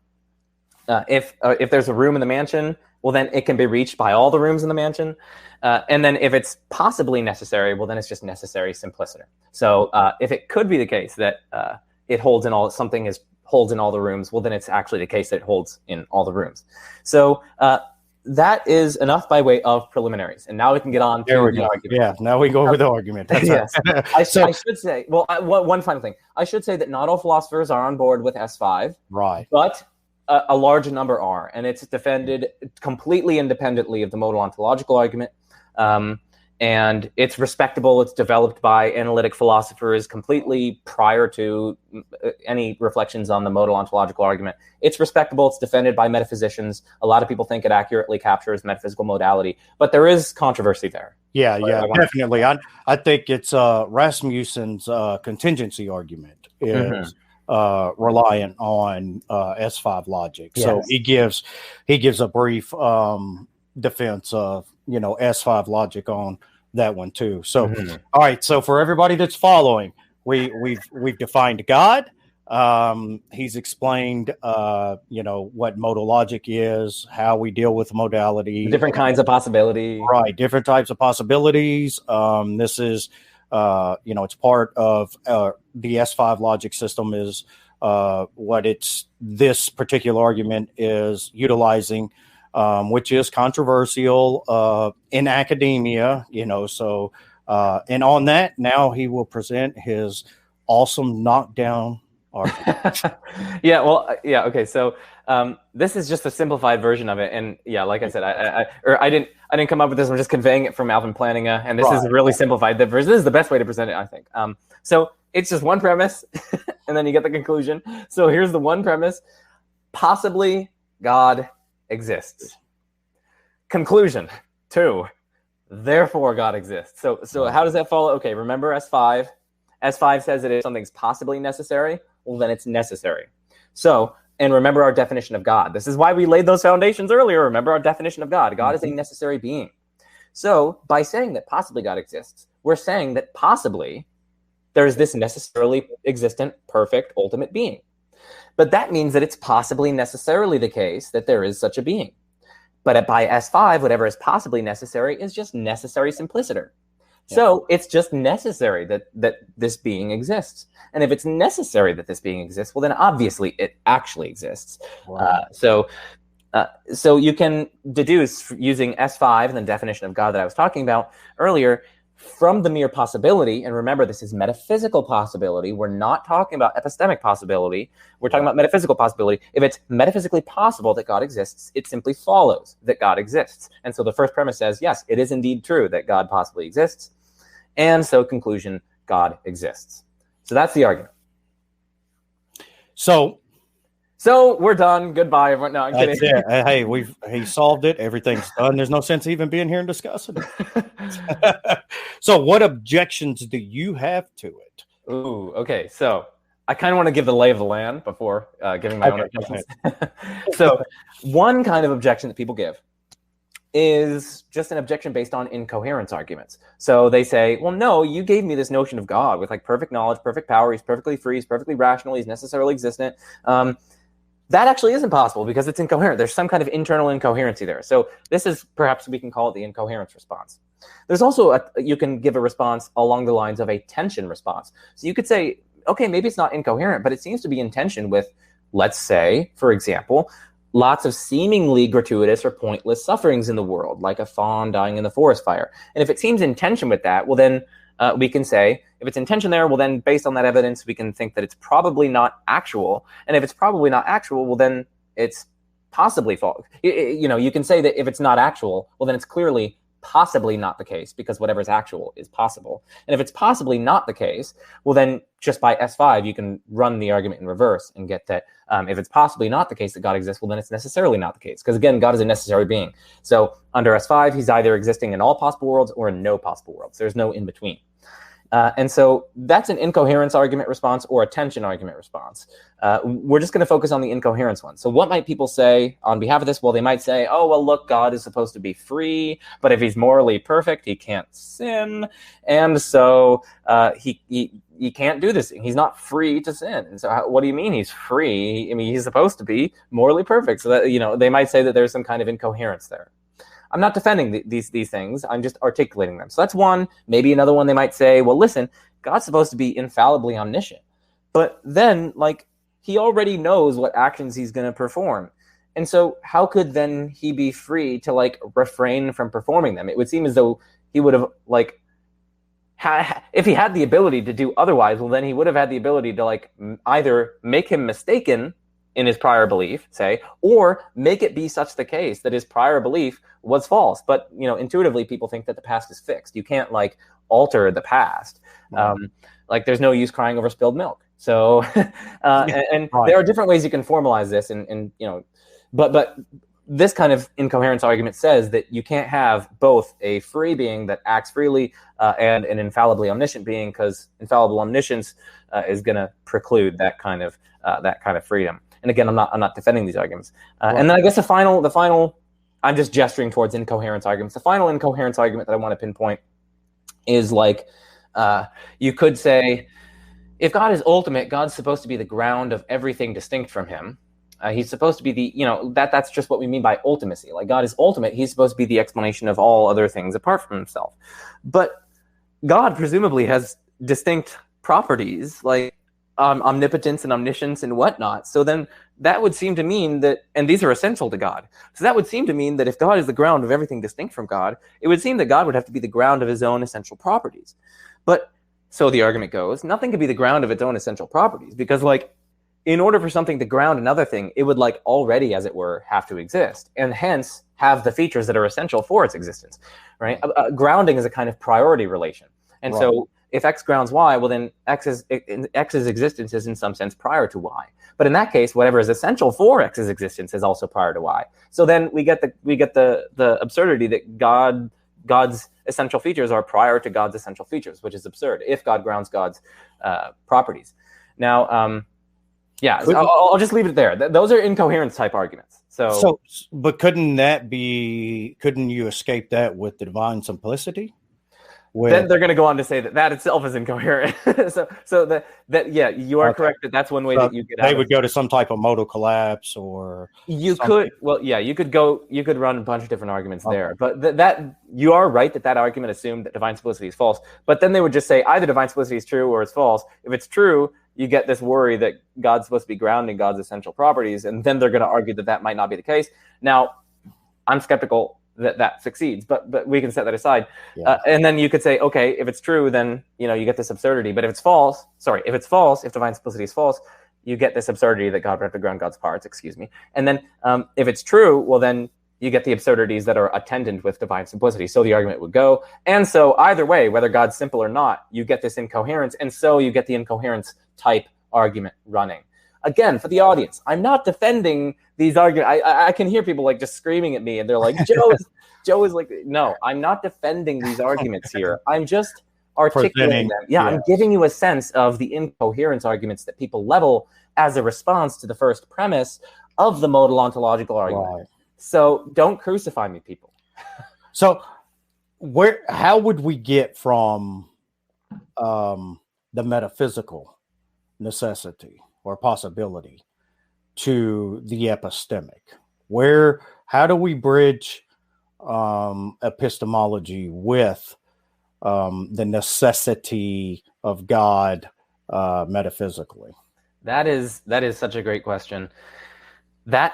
a room in the mansion, well, then it can be reached by all the rooms in the mansion. And then if it's possibly necessary, well, then it's just necessary simpliciter. So if it could be the case that it holds in all the rooms, well, then it's actually the case that it holds in all the rooms. So that is enough by way of preliminaries. And now we can get on to the argument. Yeah, now we go over the argument. Yes. I should say, well, one final thing. I should say that not all philosophers are on board with S5. Right. But a large number are. And it's defended completely independently of the modal ontological argument. And it's respectable. It's developed by analytic philosophers completely prior to any reflections on the modal ontological argument. It's respectable. It's defended by metaphysicians. A lot of people think it accurately captures metaphysical modality, but there is controversy there. Yeah, definitely. I think it's Rasmussen's contingency argument is reliant on S5 logic. Yes. So he gives a brief defense of S5 logic on that one too. So all right, so for everybody that's following, we've defined God. He's explained what modal logic is, how we deal with modality, different kinds of possibility, right? Different types of possibilities. This is it's part of the S5 logic system is what this particular argument is utilizing. Which is controversial in academia, so and on that, now he will present his awesome knockdown argument. Okay. So this is just a simplified version of it, and like I said, I didn't come up with this. I'm just conveying it from Alvin Plantinga, and this is really simplified. This is the best way to present it, I think. So it's just one premise, and then you get the conclusion. So here's the one premise: possibly God exists. Conclusion 2, therefore God exists. So how does that follow? Okay, remember S5. S5 says that if something's possibly necessary, well, then it's necessary. So, and remember our definition of God. This is why we laid those foundations earlier. Remember our definition of God. God is a necessary being. So by saying that possibly God exists, we're saying that possibly There is this necessarily existent, perfect, ultimate being. But that means that it's possibly necessarily the case that there is such a being. But by S5, whatever is possibly necessary is just necessary simpliciter. Yeah. So it's just necessary that this being exists. And if it's necessary that this being exists, well, then obviously it actually exists. Wow. So you can deduce using S5 and the definition of God that I was talking about earlier from the mere possibility, and remember, this is metaphysical possibility. We're not talking about epistemic possibility. We're talking about metaphysical possibility. If it's metaphysically possible that God exists, it simply follows that God exists. And so the first premise says, yes, it is indeed true that God possibly exists. And so conclusion, God exists. So that's the argument. So we're done. Goodbye, everyone. No, I'm kidding. That's it. Hey, he solved it. Everything's done. There's no sense even being here and discussing it. So what objections do you have to it? Ooh, okay. So I kind of want to give the lay of the land before giving my own objections. So one kind of objection that people give is just an objection based on incoherence arguments. So they say, well, no, you gave me this notion of God with like perfect knowledge, perfect power. He's perfectly free. He's perfectly rational. He's necessarily existent. That actually isn't possible because it's incoherent. There's some kind of internal incoherency there. So this is, perhaps we can call it the incoherence response. There's also, you can give a response along the lines of a tension response. So you could say, okay, maybe it's not incoherent, but it seems to be in tension with, let's say, for example, lots of seemingly gratuitous or pointless sufferings in the world, like a fawn dying in the forest fire. And if it seems in tension with that, well then we can say, if it's in tension there, well then based on that evidence, we can think that it's probably not actual. And if it's probably not actual, well then it's possibly false. You can say that if it's not actual, well then it's clearly possibly not the case because whatever's actual is possible. And if it's possibly not the case, well then just by S5, you can run the argument in reverse and get that if it's possibly not the case that God exists, well then it's necessarily not the case. Because again, God is a necessary being. So under S5, he's either existing in all possible worlds or in no possible worlds. There's no in between. And so that's an incoherence argument response or a tension argument response. We're just going to focus on the incoherence one. So what might people say on behalf of this? Well, they might say, oh, well, look, God is supposed to be free, but if he's morally perfect, he can't sin. And so he can't do this. He's not free to sin. And so what do you mean he's free? I mean, he's supposed to be morally perfect. So that, they might say that there's some kind of incoherence there. I'm not defending these things. I'm just articulating them. So that's one. Maybe another one they might say, well, listen, God's supposed to be infallibly omniscient. But then, he already knows what actions he's going to perform. And so how could then he be free to, refrain from performing them? It would seem as though he would have, if he had the ability to do otherwise, well, then he would have had the ability to, either make him mistaken in his prior belief, say, or make it be such the case that his prior belief was false. But, intuitively, people think that the past is fixed. You can't, alter the past. Right. There's no use crying over spilled milk. So, and right. There are different ways you can formalize this, but this kind of incoherence argument says that you can't have both a free being that acts freely and an infallibly omniscient being, because infallible omniscience is going to preclude that kind of freedom. And again, I'm not defending these arguments. Right. And then I guess the final, I'm just gesturing towards incoherence arguments. The final incoherence argument that I want to pinpoint is you could say, if God is ultimate, God's supposed to be the ground of everything distinct from him. He's supposed to be that's just what we mean by ultimacy. God is ultimate. He's supposed to be the explanation of all other things apart from himself. But God presumably has distinct properties like omnipotence and omniscience and whatnot. So then that would seem to mean that, and these are essential to God. So that would seem to mean that if God is the ground of everything distinct from God, it would seem that God would have to be the ground of his own essential properties. But so the argument goes, nothing could be the ground of its own essential properties, because in order for something to ground another thing, it would already, as it were, have to exist, and hence have the features that are essential for its existence, right? Grounding is a kind of priority relation. And right. So if X grounds Y, well then X's existence is in some sense prior to Y. But in that case, whatever is essential for X's existence is also prior to Y. So then we get the absurdity that God's essential features are prior to God's essential features, which is absurd if God grounds God's properties. Now, I'll just leave it there. Those are incoherence type arguments. But couldn't you escape that with the divine simplicity? then they're going to go on to say that itself is incoherent. so that you are correct that that's one way that you could. They would go to some type of modal collapse, or you something. You could run a bunch of different arguments there, but that you are right that argument assumed that divine simplicity is false. But then they would just say either divine simplicity is true or it's false. If it's true, you get this worry that God's supposed to be grounding God's essential properties, and then they're going to argue that might not be the case. Now, I'm skeptical that succeeds, but we can set that aside. Yeah. And then you could say, okay, if it's true, then you get this absurdity. But if divine simplicity is false, you get this absurdity that God would have to ground God's parts. And then if it's true, well, then you get the absurdities that are attendant with divine simplicity. So the argument would go. And so either way, whether God's simple or not, you get this incoherence, and so you get the incoherence type argument running. Again, for the audience, I'm not defending these arguments. I can hear people just screaming at me, and they're like, Joe is like, no, I'm not defending these arguments here. I'm just articulating them. Yeah, I'm giving you a sense of the incoherence arguments that people level as a response to the first premise of the modal ontological argument. Right. So don't crucify me, people. So how would we get from the metaphysical necessity or possibility to the epistemic? How do we bridge epistemology with the necessity of God metaphysically? That is such a great question. That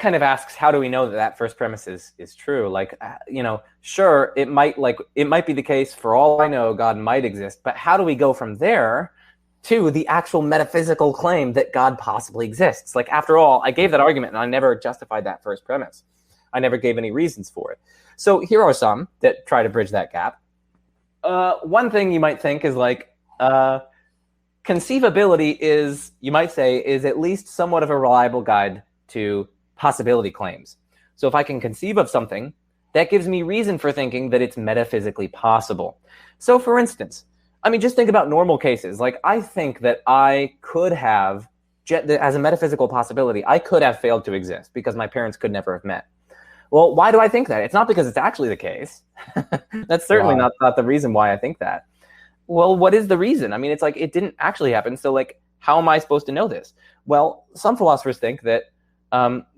kind of asks, how do we know that first premise is true? Sure, it might be the case, for all I know, God might exist, but how do we go from there to the actual metaphysical claim that God possibly exists? After all, I gave that argument and I never justified that first premise. I never gave any reasons for it. So here are some that try to bridge that gap. One thing you might think is conceivability is, you might say, is at least somewhat of a reliable guide to possibility claims. So if I can conceive of something, that gives me reason for thinking that it's metaphysically possible. So for instance, just think about normal cases. I think that I could have, as a metaphysical possibility, I could have failed to exist because my parents could never have met. Well, why do I think that? It's not because it's actually the case. That's certainly not the reason why I think that. Well, what is the reason? It's it didn't actually happen. So how am I supposed to know this? Well, some philosophers think that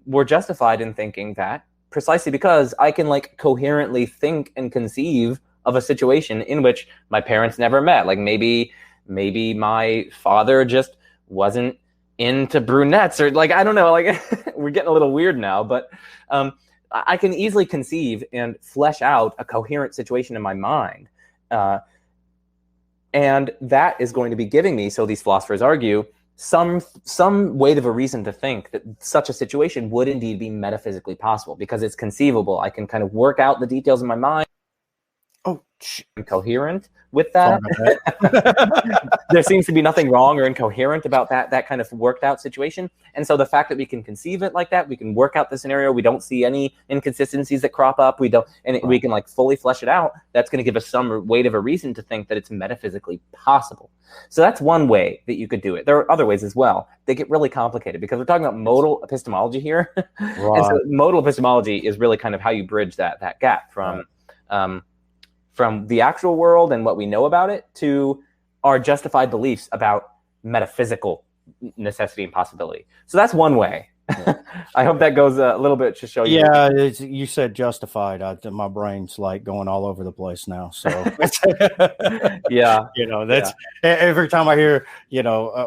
we're justified in thinking that precisely because I can coherently think and conceive of a situation in which my parents never met. Maybe my father just wasn't into brunettes, or I don't know, we're getting a little weird now, but I can easily conceive and flesh out a coherent situation in my mind. And that is going to be giving me, so these philosophers argue, some weight of a reason to think that such a situation would indeed be metaphysically possible because it's conceivable. I can kind of work out the details in my mind. I'm coherent with that. There seems to be nothing wrong or incoherent about that kind of worked out situation. And so the fact that we can conceive it like that, we can work out the scenario, we don't see any inconsistencies that crop up, we can fully flesh it out, that's going to give us some weight of a reason to think that it's metaphysically possible. So that's one way that you could do it. There are other ways as well. They get really complicated because we're talking about modal epistemology here. Right. And so modal epistemology is really kind of how you bridge that gap from the actual world and what we know about it to our justified beliefs about metaphysical necessity and possibility. So that's one way. Yeah. I hope that goes a little bit to show you. Yeah, you said justified. My brain's going all over the place now. So yeah, that's every time I hear,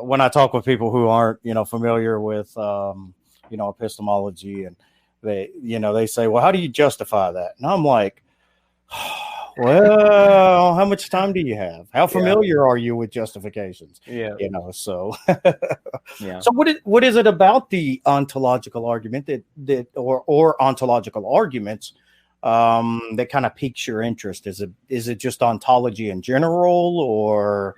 when I talk with people who aren't, familiar with, epistemology, and they say, well, how do you justify that? And I'm like, well, how much time do you have? How familiar are you with justifications? Yeah. So yeah. So what is it about the ontological argument or ontological arguments that kind of piques your interest? Is it just ontology in general, or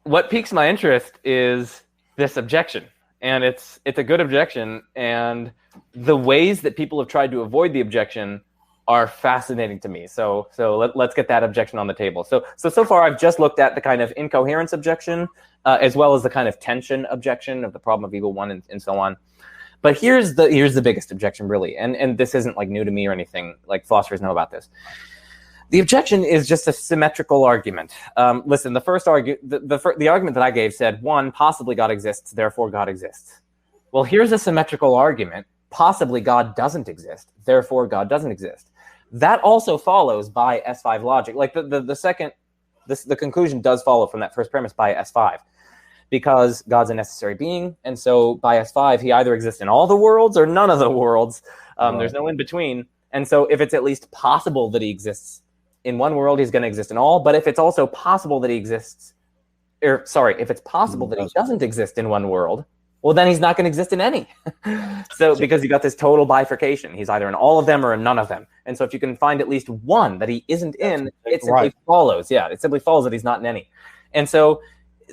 what piques my interest is this objection? And it's a good objection, and the ways that people have tried to avoid the objection are fascinating to me. So let's get that objection on the table. So far I've just looked at the kind of incoherence objection, as well as the kind of tension objection of the problem of evil one and so on. But here's the biggest objection, really, and this isn't new to me or anything. Philosophers know about this. The objection is just a symmetrical argument. Listen, the first the argument that I gave said, one, possibly God exists, therefore God exists. Well, here's a symmetrical argument. Possibly God doesn't exist, therefore God doesn't exist. That also follows by S5 logic. Like the conclusion does follow from that first premise by S5, because God's a necessary being, and so by S5 he either exists in all the worlds or none of the worlds. Right. There's no in between. And so if it's at least possible that he exists in one world, he's going to exist in all. But if it's also possible that he exists, if it's possible that he doesn't exist in one world, well, then he's not going to exist in any. So because you got this total bifurcation, he's either in all of them or in none of them. And so if you can find at least one that he isn't in, it simply follows. Yeah, it simply follows that he's not in any. And so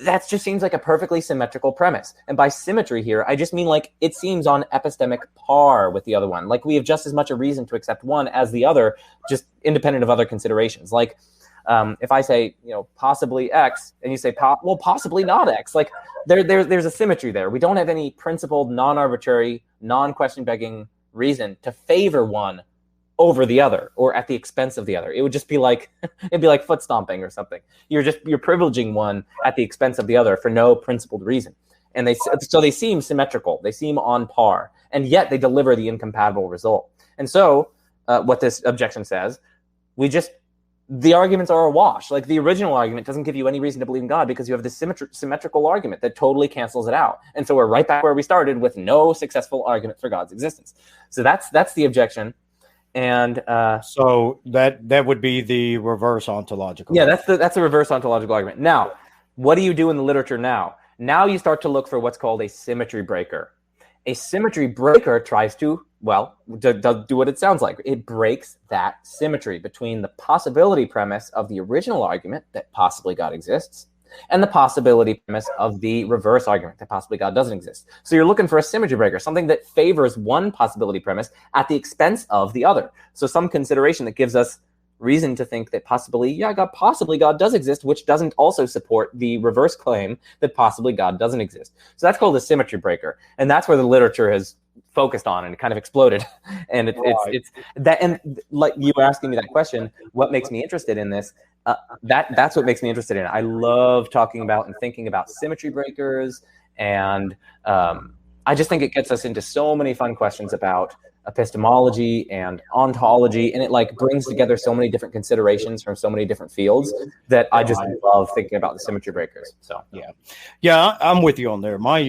that just seems like a perfectly symmetrical premise. And by symmetry here, I just mean like it seems on epistemic par with the other one. Like we have just as much a reason to accept one as the other, just independent of other considerations. Like if I say, possibly X, and you say, well, possibly not X. Like there's a symmetry there. We don't have any principled, non-arbitrary, non-question begging reason to favor one over the other or at the expense of the other. It would just be like foot stomping or something. You're privileging one at the expense of the other for no principled reason. And so they seem symmetrical. They seem on par, and yet they deliver the incompatible result. And so what this objection says, the arguments are a wash. Like the original argument doesn't give you any reason to believe in God because you have this symmetrical argument that totally cancels it out. And so we're right back where we started with no successful argument for God's existence. So that's the objection. And so that would be the reverse ontological. Yeah, that's a reverse ontological argument. Now, what do you do in the literature now? Now you start to look for what's called a symmetry breaker. A symmetry breaker tries to do what it sounds like. It breaks that symmetry between the possibility premise of the original argument that possibly God exists and the possibility premise of the reverse argument that possibly God doesn't exist. So you're looking for a symmetry breaker, something that favors one possibility premise at the expense of the other. So some consideration that gives us reason to think that possibly God does exist, which doesn't also support the reverse claim that possibly God doesn't exist. So that's called a symmetry breaker. And that's where the literature has focused on, and it kind of exploded. And it's that, and like you were asking me that question, what makes me interested in this? That's what makes me interested in it. I love talking about and thinking about symmetry breakers, and I just think it gets us into so many fun questions about epistemology and ontology, and it like brings together so many different considerations from so many different fields that I just love thinking about the symmetry breakers. So yeah, I'm with you on there. My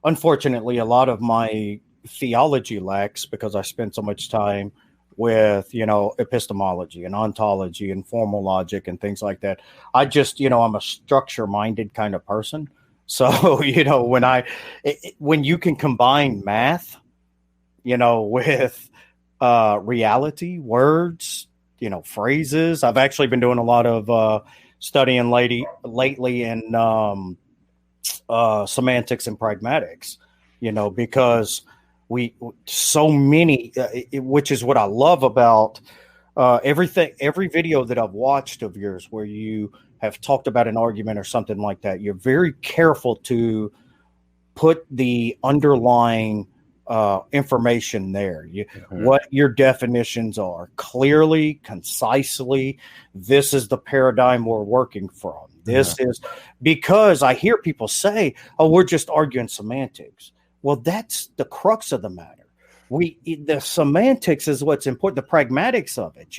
unfortunately, a lot of my theology lacks because I spent so much time with, epistemology and ontology and formal logic and things like that. I just, I'm a structure-minded kind of person. So, when you can combine math, with reality, words, phrases. I've actually been doing a lot of studying lately in semantics and pragmatics, because so many, which is what I love about every video that I've watched of yours where you have talked about an argument or something like that. You're very careful to put the underlying information there. What your definitions are clearly, concisely. This is the paradigm we're working from. This is because I hear people say, "Oh, we're just arguing semantics." Well, that's the crux of the matter. The semantics is what's important. The pragmatics of it.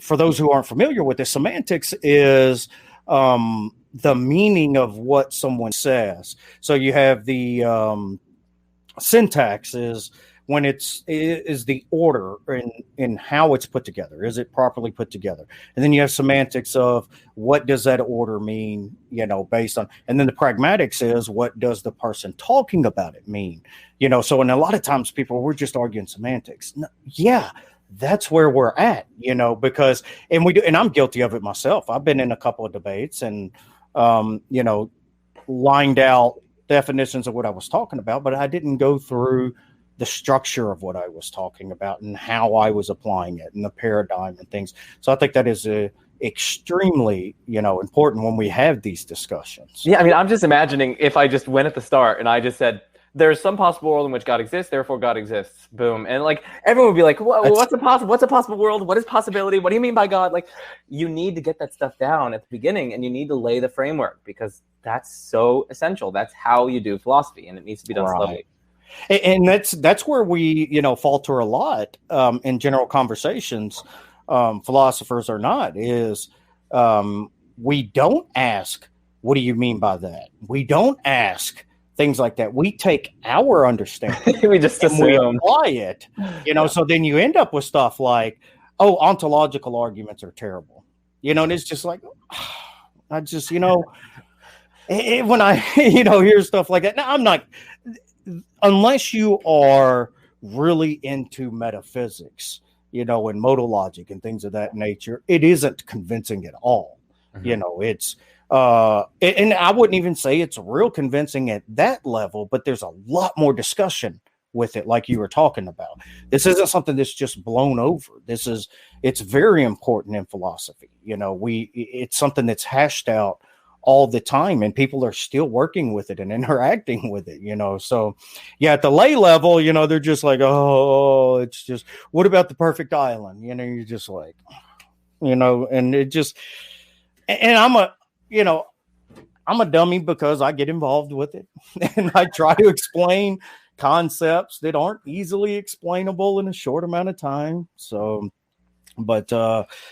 For those who aren't familiar with the semantics is the meaning of what someone says. So you have the syntax is when is the order in how it's put together. Is it properly put together? And then you have semantics of what does that order mean, based on, and then the pragmatics is what does the person talking about it mean? So and a lot of times people, we're just arguing semantics. No, that's where we're at, because, and we do, and I'm guilty of it myself. I've been in a couple of debates and, lined out definitions of what I was talking about, but I didn't go through the structure of what I was talking about and how I was applying it and the paradigm and things. So I think that is extremely, important when we have these discussions. Yeah. I mean, I'm just imagining if I just went at the start and I just said, there's some possible world in which God exists, therefore God exists. Boom. And like everyone would be like, what's a possible world? What is possibility? What do you mean by God? Like you need to get that stuff down at the beginning, and you need to lay the framework, because that's so essential. That's how you do philosophy, and it needs to be done slowly. And that's where we, falter a lot in general conversations, philosophers or not, is we don't ask, what do you mean by that? We don't ask things like that. We take our understanding we just assume. We apply it, so then you end up with stuff like, oh, ontological arguments are terrible, and it's just like, I just, when I, hear stuff like that, now I'm not, unless you are really into metaphysics, and modal logic and things of that nature, it isn't convincing at all. It's, and I wouldn't even say it's real convincing at that level, but there's a lot more discussion with it, like you were talking about. This isn't something that's just blown over. It's very important in philosophy. It's something that's hashed out all the time, and people are still working with it and interacting with it, so yeah, at the lay level, they're just like, oh, it's just, what about the perfect island? You're just like, and it just, and I'm a dummy because I get involved with it and I try to explain concepts that aren't easily explainable in a short amount of time. So, but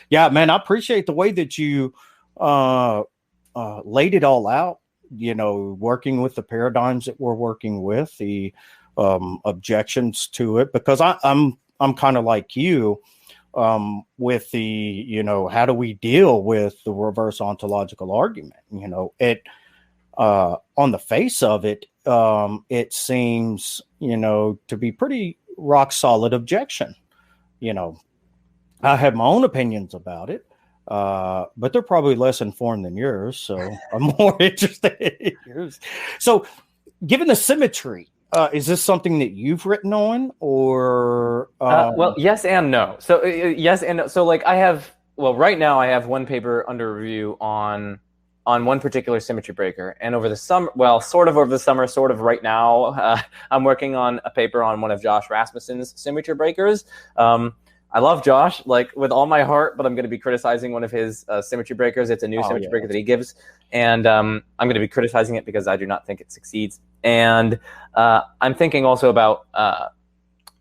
yeah, man, I appreciate the way that you laid it all out, working with the paradigms that we're working with, the objections to it, because I'm kind of like you with the, how do we deal with the reverse ontological argument? It on the face of it, it seems, to be pretty rock solid objection. I have my own opinions about it. But they're probably less informed than yours, so I'm more interested in yours. So, given the symmetry, is this something that you've written on, or? Well, yes and no. So, yes and no. So, like, right now I have one paper under review on one particular symmetry breaker, and over the summer, sort of over the summer, sort of right now, I'm working on a paper on one of Josh Rasmussen's symmetry breakers. I love Josh, like, with all my heart, but I'm going to be criticizing one of his symmetry breakers. It's a new symmetry breaker that he gives, and I'm going to be criticizing it because I do not think it succeeds. And I'm thinking also about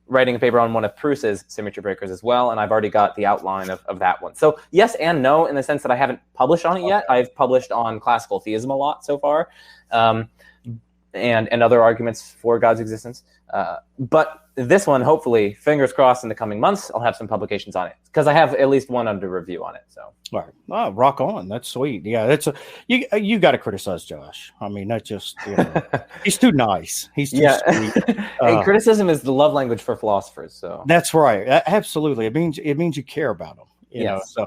writing a paper on one of Proust's symmetry breakers as well, and I've already got the outline of that one. So yes and no, in the sense that I haven't published on it yet. I've published on classical theism a lot so far, and other arguments for God's existence. But this one, hopefully, fingers crossed, in the coming months, I'll have some publications on it, because I have at least one under review on it. So, all right, oh, rock on. That's sweet. Yeah, that's you got to criticize Josh. I mean, that's just he's too nice. He's too sweet. Hey, criticism is the love language for philosophers. So that's right. Absolutely, it means you care about them. You know. So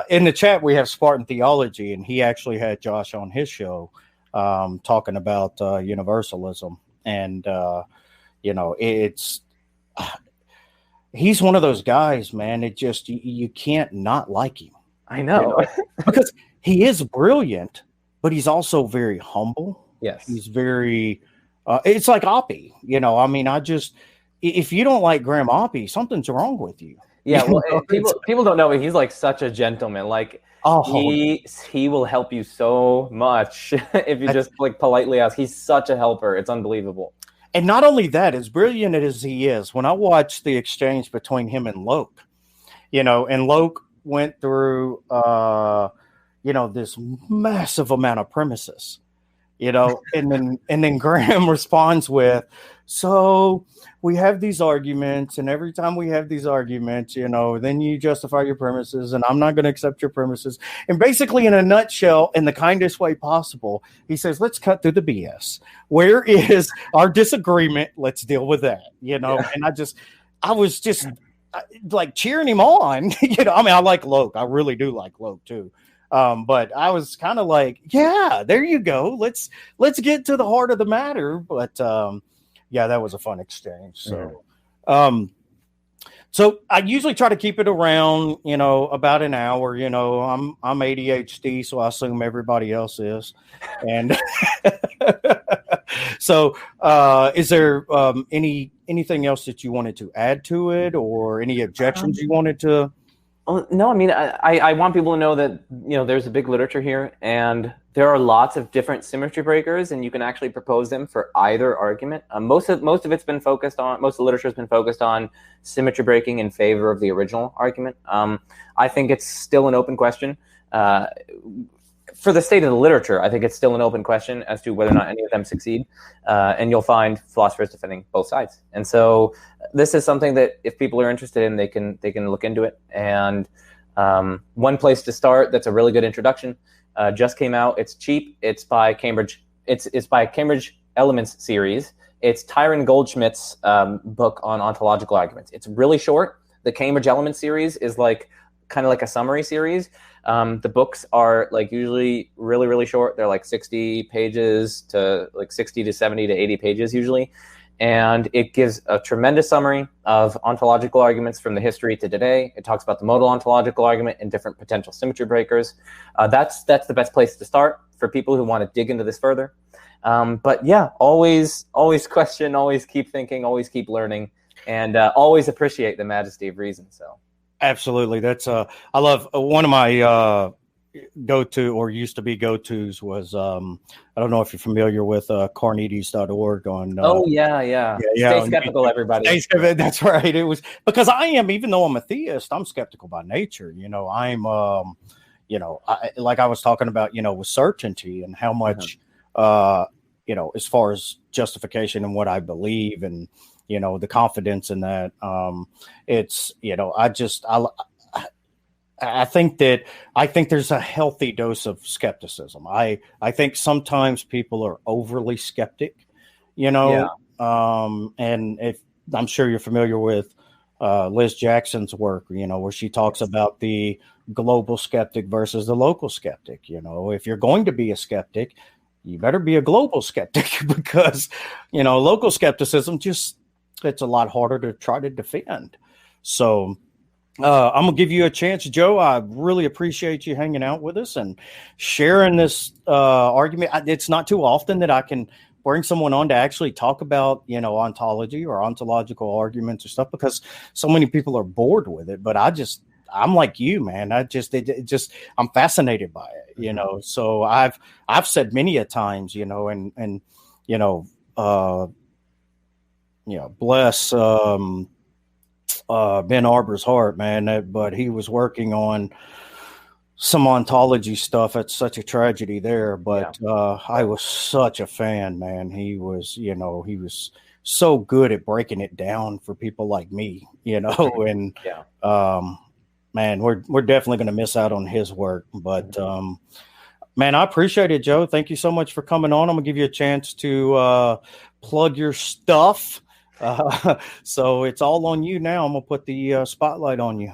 in the chat we have Spartan Theology, and he actually had Josh on his show talking about universalism, and it's he's one of those guys, man. It just you can't not like him. I know. Because he is brilliant, but he's also very humble. Yes, he's very. It's like Oppie, I mean, if you don't like Graham Oppie, something's wrong with you. Yeah, well, people don't know, but he's like such a gentleman. Like, he will help you so much if you just like politely ask. He's such a helper. It's unbelievable. And not only that, as brilliant as he is, when I watched the exchange between him and Locke, and Locke went through, this massive amount of premises, and then Graham responds with, so we have these arguments, and every time we have these arguments, then you justify your premises, and I'm not going to accept your premises. And basically, in a nutshell, in the kindest way possible, he says, let's cut through the BS. Where is our disagreement? Let's deal with that, And I was just like cheering him on. I mean, I like Locke. I really do like Locke too. But I was kind of like, yeah, there you go. Let's get to the heart of the matter. But yeah, that was a fun exchange. So, So I usually try to keep it around, about an hour. I'm ADHD, so I assume everybody else is. And so, is there anything else that you wanted to add to it, or any objections you wanted to? No, I mean, I want people to know that, there's a big literature here, and there are lots of different symmetry breakers, and you can actually propose them for either argument. Most of the literature has been focused on symmetry breaking in favor of the original argument. I think it's still an open question. For the state of the literature, I think it's still an open question as to whether or not any of them succeed. And you'll find philosophers defending both sides. And so this is something that if people are interested in, they can look into it. And one place to start that's a really good introduction just came out. It's cheap. It's by Cambridge. It's by Cambridge Elements series. It's Tyron Goldschmidt's book on ontological arguments. It's really short. The Cambridge Elements series is kind of like a summary series. The books are usually really, really short. They're 60 pages to 60 to 70 to 80 pages usually. And it gives a tremendous summary of ontological arguments from the history to today. It talks about the modal ontological argument and different potential symmetry breakers. That's the best place to start for people who want to dig into this further. But yeah, always question, always keep thinking, always keep learning, and always appreciate the majesty of reason. So. Absolutely. That's I love one of my go-to or used to be go-tos was I don't know if you're familiar with Carneades.org on yeah. Stay skeptical, everybody. That's right. It was because I am, even though I'm a theist, I'm skeptical by nature. I'm like I was talking about, with certainty and how much as far as justification and what I believe and the confidence in that. It's, I think there's a healthy dose of skepticism. I think sometimes people are overly skeptic, and if I'm sure you're familiar with Liz Jackson's work, where she talks about the global skeptic versus the local skeptic. If you're going to be a skeptic, you better be a global skeptic because, local skepticism it's a lot harder to try to defend. So I'm going to give you a chance, Joe. I really appreciate you hanging out with us and sharing this argument. It's not too often that I can bring someone on to actually talk about, ontology or ontological arguments or stuff because so many people are bored with it. But I'm like you, man. I'm fascinated by it, So I've said many a times, bless Ben Arbor's heart, man. But he was working on some ontology stuff. It's such a tragedy there. But I was such a fan, man. He was so good at breaking it down for people like me, and man, we're definitely going to miss out on his work. But man, I appreciate it, Joe. Thank you so much for coming on. I'm gonna give you a chance to plug your stuff. So it's all on you now. I'm gonna put the spotlight on you.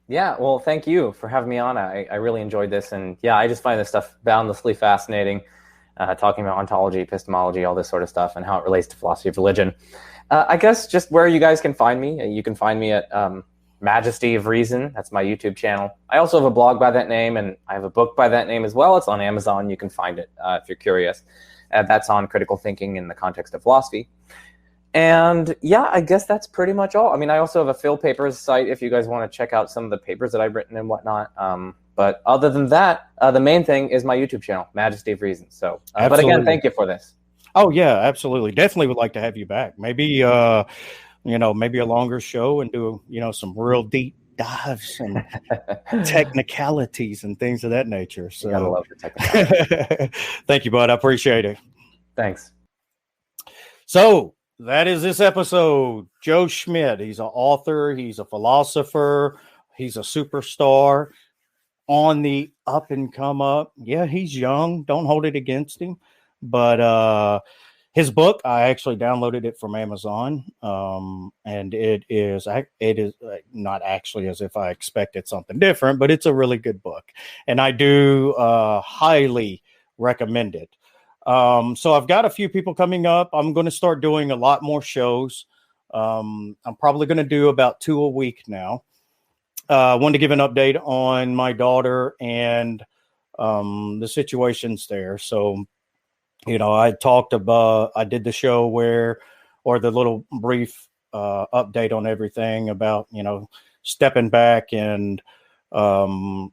Yeah, well, thank you for having me on. I really enjoyed this, and I just find this stuff boundlessly fascinating. Talking about ontology, epistemology, all this sort of stuff, and how it relates to philosophy of religion. I guess just where you guys can find me. You can find me at Majesty of Reason. That's my YouTube channel. I also have a blog by that name, and I have a book by that name as well. It's on Amazon. You can find it if you're curious. That's on critical thinking in the context of philosophy. And I guess that's pretty much all. I mean, I also have a Phil Papers site if you guys want to check out some of the papers that I've written and whatnot. But other than that, the main thing is my YouTube channel, Majesty of Reason. So, but again, thank you for this. Oh yeah, absolutely. Definitely would like to have you back. Maybe, maybe a longer show and do, some real deep dives and technicalities and things of that nature. So I love the technicalities. Thank you, bud. I appreciate it. Thanks. So that is this episode. Joe Schmid. He's an author. He's a philosopher. He's a superstar on the up and come up. Yeah, he's young. Don't hold it against him. But his book, I actually downloaded it from Amazon, and it is not actually as if I expected something different, but it's a really good book, and I do highly recommend it. So I've got a few people coming up. I'm going to start doing a lot more shows I'm probably going to do about 2 a week now. I wanted to give an update on my daughter and the situations there. So, I did the show or the little brief update on everything about, stepping back and, kind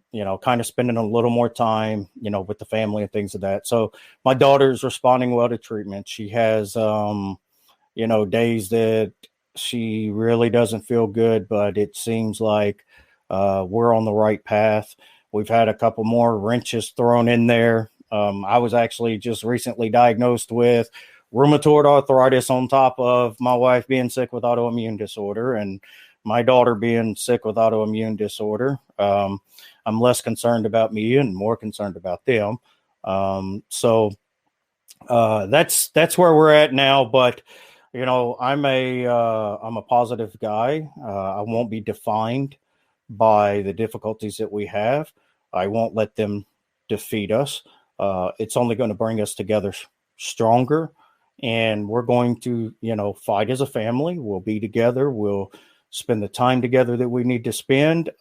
of spending a little more time, with the family and things of that. So my daughter's responding well to treatment. She has, days that she really doesn't feel good, but it seems like we're on the right path. We've had a couple more wrenches thrown in there. I was actually just recently diagnosed with rheumatoid arthritis on top of my wife being sick with autoimmune disorder and my daughter being sick with autoimmune disorder. I'm less concerned about me and more concerned about them. So that's where we're at now. But I'm a positive guy. I won't be defined by the difficulties that we have. I won't let them defeat us. It's only going to bring us together stronger, and we're going to, fight as a family. We'll be together. We'll spend the time together that we need to spend,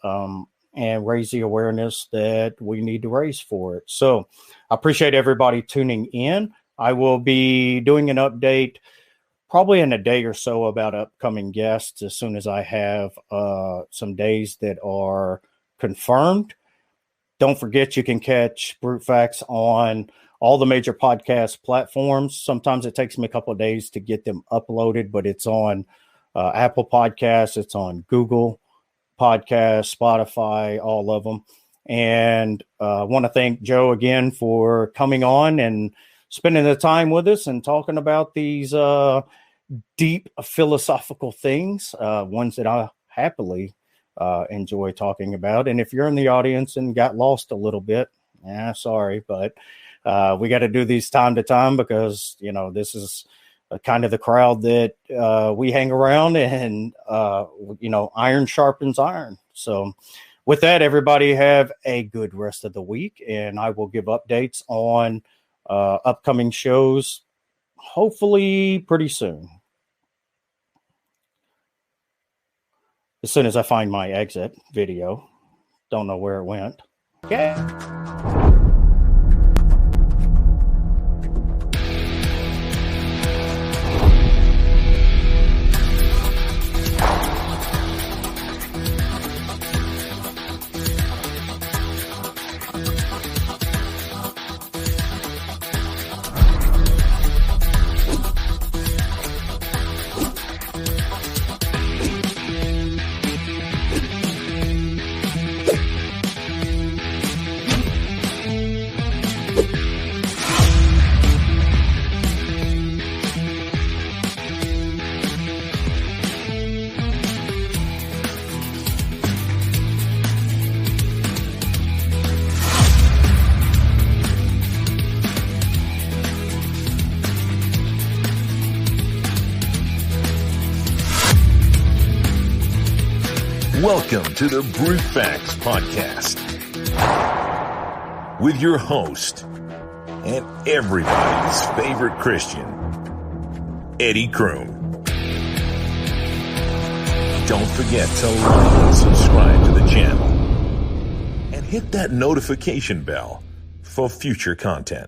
and raise the awareness that we need to raise for it. So I appreciate everybody tuning in. I will be doing an update probably in a day or so about upcoming guests as soon as I have some days that are confirmed. Don't forget, you can catch Brute Facts on all the major podcast platforms. Sometimes it takes me a couple of days to get them uploaded, but it's on Apple Podcasts, it's on Google Podcasts, Spotify, all of them. And I want to thank Joe again for coming on and spending the time with us and talking about these deep philosophical things, ones that I happily enjoy talking about. And if you're in the audience and got lost a little bit, sorry, but we got to do these time to time because, this is kind of the crowd that we hang around and, iron sharpens iron. So with that, everybody have a good rest of the week, and I will give updates on upcoming shows, hopefully pretty soon. As soon as I find my exit video. Don't know where it went. Okay. Welcome to the Brute Facts Podcast with your host and everybody's favorite Christian, Eddie Kroom. Don't forget to like and subscribe to the channel and hit that notification bell for future content.